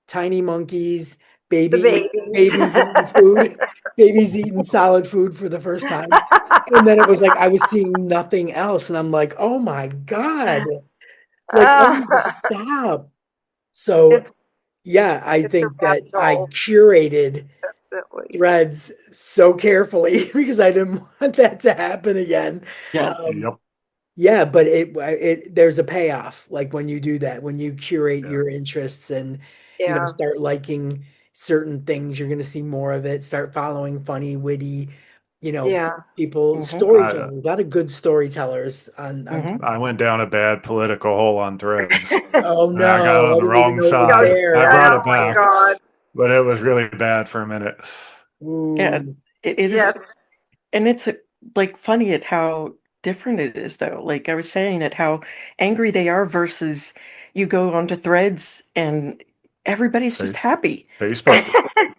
Speaker 2: tiny monkeys,
Speaker 3: The
Speaker 2: baby
Speaker 3: babies.
Speaker 2: babies eating food, babies eating solid food for the first time. And then it was like I was seeing nothing else, and I'm like, oh my God, like I need to stop. So
Speaker 3: It,
Speaker 2: yeah, I
Speaker 3: it's a
Speaker 2: think that
Speaker 3: rabbit
Speaker 2: I
Speaker 3: hole,
Speaker 2: curated
Speaker 3: definitely.
Speaker 2: threads so carefully because I didn't want that to happen again.
Speaker 6: Yes.
Speaker 2: Um,
Speaker 5: Yep.
Speaker 2: yeah, but there's a payoff. Like when you do that, when you curate
Speaker 5: Yeah.
Speaker 2: your interests and
Speaker 3: Yeah.
Speaker 2: start liking certain things, you're gonna see more of it. Start following funny, witty,
Speaker 3: Yeah.
Speaker 2: people,
Speaker 6: Hmm.
Speaker 2: storytellers. A lot of good storytellers on
Speaker 6: Hmm.
Speaker 5: I went down a bad political hole on Threads.
Speaker 2: Oh
Speaker 5: And I got
Speaker 2: no,
Speaker 5: on
Speaker 2: I
Speaker 5: the
Speaker 2: didn't even
Speaker 5: wrong
Speaker 2: know it was
Speaker 3: God,
Speaker 5: side. I
Speaker 2: there.
Speaker 5: brought
Speaker 3: oh
Speaker 5: it
Speaker 3: my
Speaker 5: back,
Speaker 3: God.
Speaker 5: but it was really bad for a minute.
Speaker 6: Yeah,
Speaker 2: Ooh,
Speaker 6: it is.
Speaker 3: Yes.
Speaker 6: And it's like funny at how different it is, though. Like I was saying, at how angry they are versus you go onto threads and everybody's just
Speaker 5: Face
Speaker 6: happy.
Speaker 5: Facebook.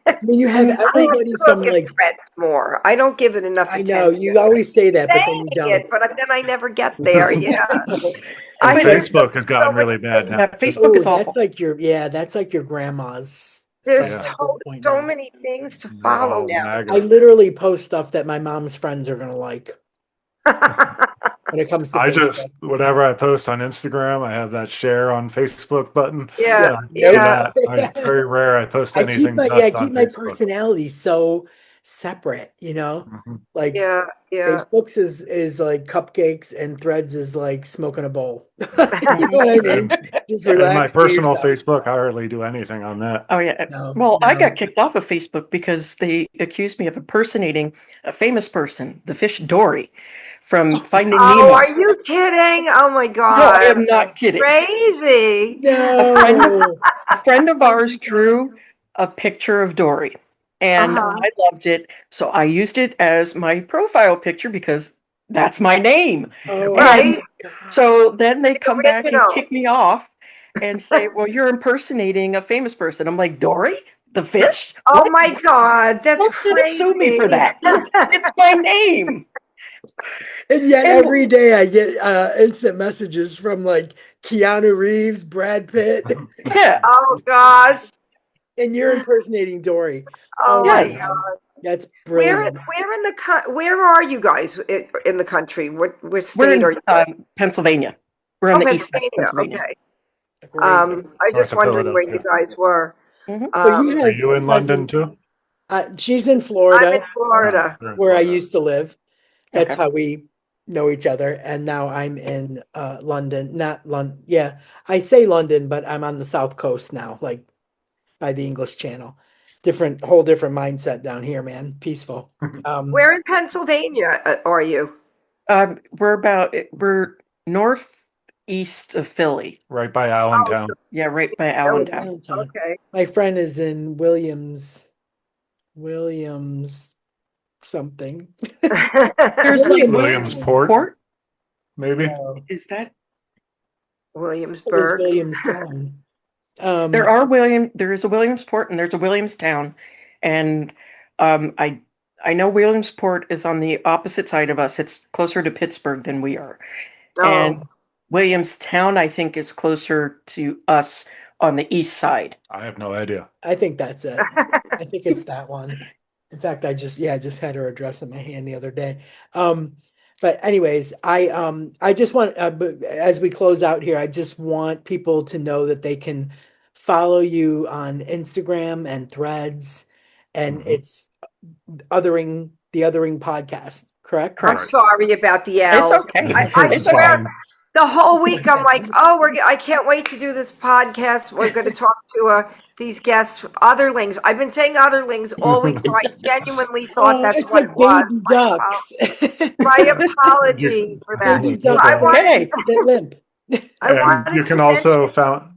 Speaker 2: I mean, you have
Speaker 6: And it's like,
Speaker 2: everybody
Speaker 3: Look
Speaker 2: from
Speaker 3: at
Speaker 2: like,
Speaker 3: Threads more. I don't give it enough
Speaker 2: I know
Speaker 3: attention.
Speaker 2: you always say that, but then
Speaker 3: Saying
Speaker 2: you
Speaker 3: it,
Speaker 2: don't.
Speaker 3: but then I never get there. Yeah.
Speaker 5: And
Speaker 3: I
Speaker 6: but
Speaker 3: there's
Speaker 5: Facebook has
Speaker 3: so
Speaker 5: gotten
Speaker 3: many
Speaker 5: really bad
Speaker 3: things.
Speaker 5: now.
Speaker 6: yeah, Facebook
Speaker 2: Oh,
Speaker 6: is awful.
Speaker 2: that's like your grandma's site
Speaker 3: There's
Speaker 5: Yeah.
Speaker 2: at this point
Speaker 3: so
Speaker 2: now.
Speaker 3: many things to
Speaker 5: They're
Speaker 3: follow
Speaker 5: all
Speaker 3: now.
Speaker 2: I
Speaker 5: MAGA.
Speaker 2: literally post stuff that my mom's friends are gonna like when it comes to
Speaker 5: I just,
Speaker 2: Facebook.
Speaker 5: whatever I post on Instagram, I have that share on Facebook button.
Speaker 3: Yeah.
Speaker 2: Yeah,
Speaker 5: I do
Speaker 2: nope.
Speaker 3: Yeah.
Speaker 5: that. It's very rare I post anything
Speaker 2: I
Speaker 5: just
Speaker 2: keep
Speaker 5: on
Speaker 2: my
Speaker 5: Facebook.
Speaker 2: personality so separate.
Speaker 5: Mhm.
Speaker 2: Like
Speaker 3: Yeah. Yeah.
Speaker 2: Facebook's is like cupcakes and Threads is like smoking a bowl. You know
Speaker 6: Mhm.
Speaker 2: what I
Speaker 5: And,
Speaker 2: mean? Just
Speaker 5: and my
Speaker 2: relax, do your
Speaker 5: personal
Speaker 2: stuff.
Speaker 5: Facebook, I hardly do anything on that.
Speaker 6: Oh yeah.
Speaker 2: No,
Speaker 6: Well, I got
Speaker 2: no.
Speaker 6: kicked off of Facebook because they accused me of impersonating a famous person, the fish Dory from Finding
Speaker 3: Oh,
Speaker 6: Nemo.
Speaker 3: are you kidding? Oh my
Speaker 6: No, I
Speaker 3: God.
Speaker 6: am not kidding.
Speaker 3: Crazy.
Speaker 6: A friend of
Speaker 2: No.
Speaker 6: a friend of
Speaker 2: Oh my
Speaker 6: ours
Speaker 2: God.
Speaker 6: drew a picture of Dory, and
Speaker 3: Uh-huh.
Speaker 6: I loved it, so I used it as my profile picture because that's my name.
Speaker 2: Oh my
Speaker 6: And
Speaker 3: Right?
Speaker 2: God.
Speaker 6: so then they come back and
Speaker 3: Original.
Speaker 6: kick me off and say, "Well, you're impersonating a famous person." I'm like, "Dory, the fish?
Speaker 3: Oh
Speaker 6: What?
Speaker 3: my God. That's
Speaker 6: Don't sue me for
Speaker 3: crazy.
Speaker 6: that. It's my name."
Speaker 2: And yet
Speaker 6: And
Speaker 2: every day I get instant messages from like Keanu Reeves, Brad Pitt,
Speaker 6: yeah,
Speaker 3: Oh gosh.
Speaker 2: and you're impersonating Dory.
Speaker 3: Oh
Speaker 2: Oh my
Speaker 3: my
Speaker 6: yes,
Speaker 3: God.
Speaker 2: God. That's
Speaker 3: Where
Speaker 2: brilliant.
Speaker 3: where in the where are you guys in the country? What
Speaker 6: we're
Speaker 3: state are
Speaker 6: in
Speaker 3: you in?
Speaker 6: Pennsylvania. We're on
Speaker 3: Oh,
Speaker 6: the east side of
Speaker 3: Pennsylvania.
Speaker 6: Pennsylvania.
Speaker 3: Okay.
Speaker 2: Great.
Speaker 3: I was
Speaker 5: North
Speaker 3: just
Speaker 5: of
Speaker 3: wondering where you
Speaker 5: Philadelphia.
Speaker 3: guys were.
Speaker 6: Hmm.
Speaker 2: So you
Speaker 5: Are
Speaker 2: have
Speaker 5: you in London
Speaker 2: cousins.
Speaker 5: too?
Speaker 2: She's in
Speaker 3: I'm in
Speaker 2: Florida,
Speaker 5: Oh,
Speaker 3: Florida.
Speaker 5: you're in
Speaker 2: where I
Speaker 5: Florida.
Speaker 2: used to live. That's
Speaker 6: Okay.
Speaker 2: how we know each other. And now I'm in London. Not London. Yeah, I say London, but I'm on the South Coast now, like by the English Channel. Whole different mindset down here, man. Peaceful.
Speaker 3: Where in Pennsylvania are you?
Speaker 6: We're northeast of Philly.
Speaker 5: Right by
Speaker 3: Oh,
Speaker 5: Allentown.
Speaker 6: Yeah, right by
Speaker 3: Philly.
Speaker 6: Allentown.
Speaker 2: Allentown.
Speaker 3: Okay.
Speaker 2: My friend is in Williams something.
Speaker 6: There's like
Speaker 2: Williamstown.
Speaker 5: Williamsport,
Speaker 6: Williamsport.
Speaker 5: maybe.
Speaker 2: No,
Speaker 6: Is that?
Speaker 2: it was
Speaker 3: Williamsburg.
Speaker 2: Williamstown.
Speaker 6: There is a Williamsport and there's a Williamstown, and I know Williamsport is on the opposite side of us. It's closer to Pittsburgh than we are, and
Speaker 3: Oh,
Speaker 6: Williamstown I think is closer to us on the east side.
Speaker 5: I have no idea.
Speaker 2: I think that's it. I think it's that one. In fact, I just had her address in my hand the other day. But anyways, I just want but as we close out here, I just want people to know that they can follow you on Instagram and Threads, and
Speaker 5: Mhm.
Speaker 2: it's the Othering podcast, correct?
Speaker 3: I'm sorry about the
Speaker 6: It's
Speaker 3: L.
Speaker 6: okay.
Speaker 3: I
Speaker 5: It's
Speaker 3: swear,
Speaker 5: fine.
Speaker 3: the whole week I'm like, oh, I can't wait to do this podcast. We're going to talk to these guests, otherlings. I've been saying otherlings all week, so I genuinely thought that's
Speaker 2: It's
Speaker 3: what
Speaker 2: like
Speaker 3: it was.
Speaker 2: baby ducks.
Speaker 3: My apology for that.
Speaker 2: Baby
Speaker 5: It's
Speaker 2: ducks
Speaker 3: I
Speaker 5: okay.
Speaker 3: wanted,
Speaker 6: Okay.
Speaker 2: that limp.
Speaker 3: I
Speaker 5: And
Speaker 3: wanted
Speaker 5: you can
Speaker 3: to
Speaker 5: also
Speaker 3: mention,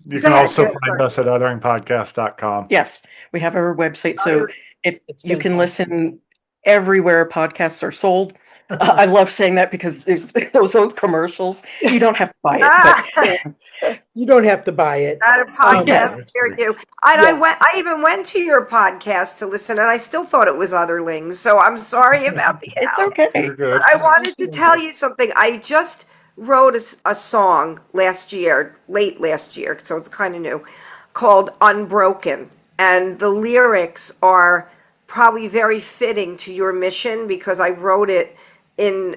Speaker 5: you
Speaker 3: Go
Speaker 5: can
Speaker 3: ahead,
Speaker 5: also
Speaker 3: go
Speaker 5: find us at otheringpodcast.com.
Speaker 6: Yes, we have our website, so if
Speaker 2: It's
Speaker 6: you can
Speaker 2: fantastic.
Speaker 6: listen everywhere podcasts are sold. I love saying that because there's those old commercials. You don't have to buy it, but
Speaker 2: You don't have to buy it.
Speaker 3: Not a podcast
Speaker 6: Yes.
Speaker 3: near you. And
Speaker 2: Yes.
Speaker 3: I even went to your podcast to listen, and I still thought it was otherlings. So I'm sorry about the
Speaker 6: it's
Speaker 3: L.
Speaker 6: okay.
Speaker 5: You're good.
Speaker 3: I wanted to tell you something. I just wrote a song last year, late last year, so it's kind of new, called Unbroken. And the lyrics are probably very fitting to your mission because I wrote it in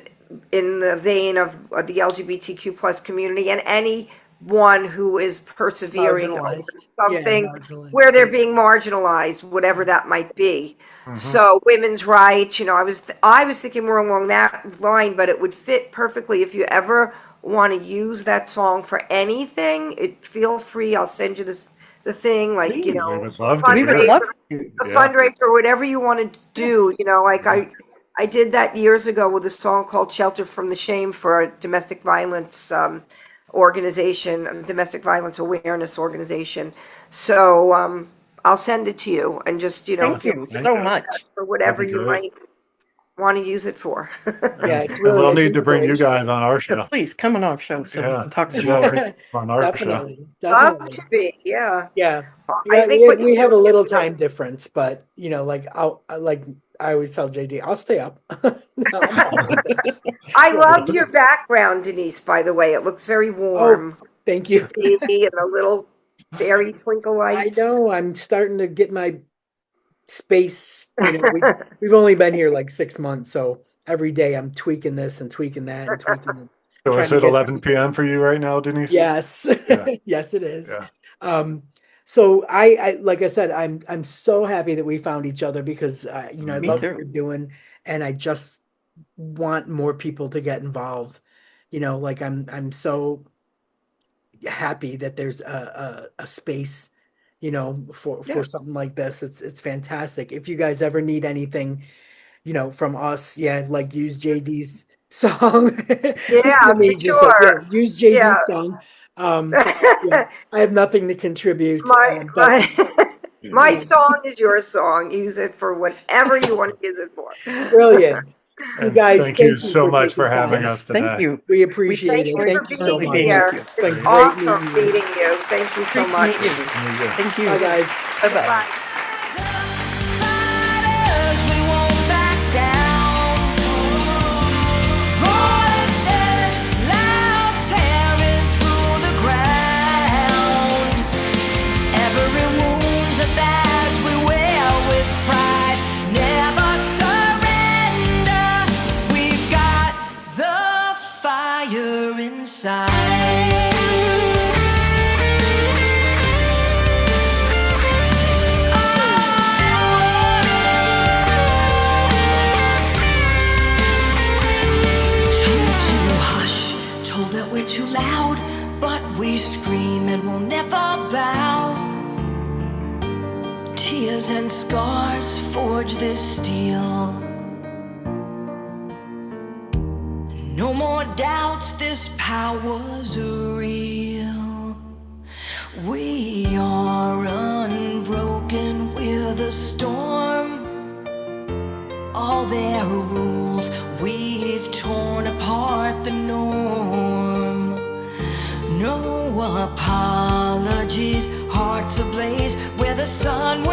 Speaker 3: the vein of the LGBTQ plus community and anyone who is persevering over
Speaker 2: Marginalized.
Speaker 3: something
Speaker 2: Yeah, marginalized.
Speaker 3: where they're being marginalized, whatever that might be. So women's rights, I was thinking more along that line, but it would fit perfectly if you ever want to use that song for anything. Feel free. I'll send you the thing, like
Speaker 6: Please.
Speaker 5: We would love to
Speaker 6: We would
Speaker 5: hear it.
Speaker 6: love to.
Speaker 3: a
Speaker 5: Yeah.
Speaker 3: fundraiser, whatever you want to do. Like I did that years ago with a song called "Shelter from the Shame" for a domestic violence organization, a domestic violence awareness organization. So I'll send it to you and just
Speaker 6: Thank
Speaker 3: feel
Speaker 6: you
Speaker 3: free
Speaker 6: so much.
Speaker 3: for whatever
Speaker 5: That'd be
Speaker 3: you
Speaker 5: great.
Speaker 3: might want to use it for.
Speaker 2: Yeah, it's
Speaker 5: And
Speaker 2: really
Speaker 5: we'll
Speaker 2: it's
Speaker 5: need to bring you
Speaker 2: inspirational.
Speaker 5: guys on our
Speaker 6: So
Speaker 5: show.
Speaker 6: please come on our show so we
Speaker 5: Yeah.
Speaker 6: can talk some
Speaker 5: Yeah,
Speaker 6: more.
Speaker 5: bring you on our show.
Speaker 2: Definitely.
Speaker 3: Love
Speaker 2: Definitely.
Speaker 3: to be, yeah.
Speaker 2: Yeah.
Speaker 3: I
Speaker 2: Yeah,
Speaker 3: think
Speaker 2: we,
Speaker 3: what
Speaker 2: we
Speaker 3: you're
Speaker 2: have a
Speaker 3: doing
Speaker 2: little
Speaker 3: is great.
Speaker 2: time difference, but I always tell JD, I'll stay up. No, I'm fine.
Speaker 3: I love your background, Denise, by the way. It looks very warm.
Speaker 2: Thank you.
Speaker 3: Baby and a little fairy twinkle
Speaker 2: I
Speaker 3: light.
Speaker 2: know I'm starting to get my space. We've only been here like 6 months, so every day I'm tweaking this and tweaking that and tweaking it.
Speaker 5: So
Speaker 2: Trying
Speaker 5: it's
Speaker 2: to
Speaker 5: at
Speaker 2: get-
Speaker 5: 11 p.m. for you right now, Denise?
Speaker 2: Yes.
Speaker 5: Yeah.
Speaker 2: Yes, it is.
Speaker 5: Yeah.
Speaker 2: So I like I said, I'm so happy that we found each other because I
Speaker 6: Me
Speaker 2: love what
Speaker 6: too.
Speaker 2: you're doing, and I just want more people to get involved. Like I'm so happy that there's a space, for
Speaker 6: Yeah.
Speaker 2: something like this. It's fantastic. If you guys ever need anything, from us, like use JD's song. Listen to me,
Speaker 3: for
Speaker 2: just like,
Speaker 3: sure.
Speaker 2: use JD's
Speaker 3: Yeah.
Speaker 2: song. Yeah, I have nothing to contribute, but
Speaker 3: My song is your song. Use it for whatever you want to use it for.
Speaker 2: brilliant. You
Speaker 5: And
Speaker 2: guys,
Speaker 5: thank you so
Speaker 2: for
Speaker 5: much for
Speaker 2: taking
Speaker 5: having
Speaker 2: time.
Speaker 5: us today.
Speaker 6: Thank you.
Speaker 2: We appreciate
Speaker 3: Thank
Speaker 2: it.
Speaker 3: you
Speaker 2: Thank
Speaker 3: for
Speaker 2: you so
Speaker 3: being
Speaker 2: much.
Speaker 3: here.
Speaker 2: It's been
Speaker 3: It's
Speaker 2: great
Speaker 3: awesome
Speaker 2: meeting you.
Speaker 3: meeting you. Thank you so
Speaker 6: Great to
Speaker 3: much.
Speaker 6: meet you.
Speaker 5: Yeah.
Speaker 6: Thank you.
Speaker 2: Bye, guys.
Speaker 6: Bye-bye.
Speaker 3: Bye.
Speaker 7: Told that we're too loud, but we scream and we'll never bow. Tears and scars forge this steel. No more doubts, this power's real. We are unbroken, we're the storm. All their rules, we've torn apart the norm. No apology. energies, hearts ablaze, where the sun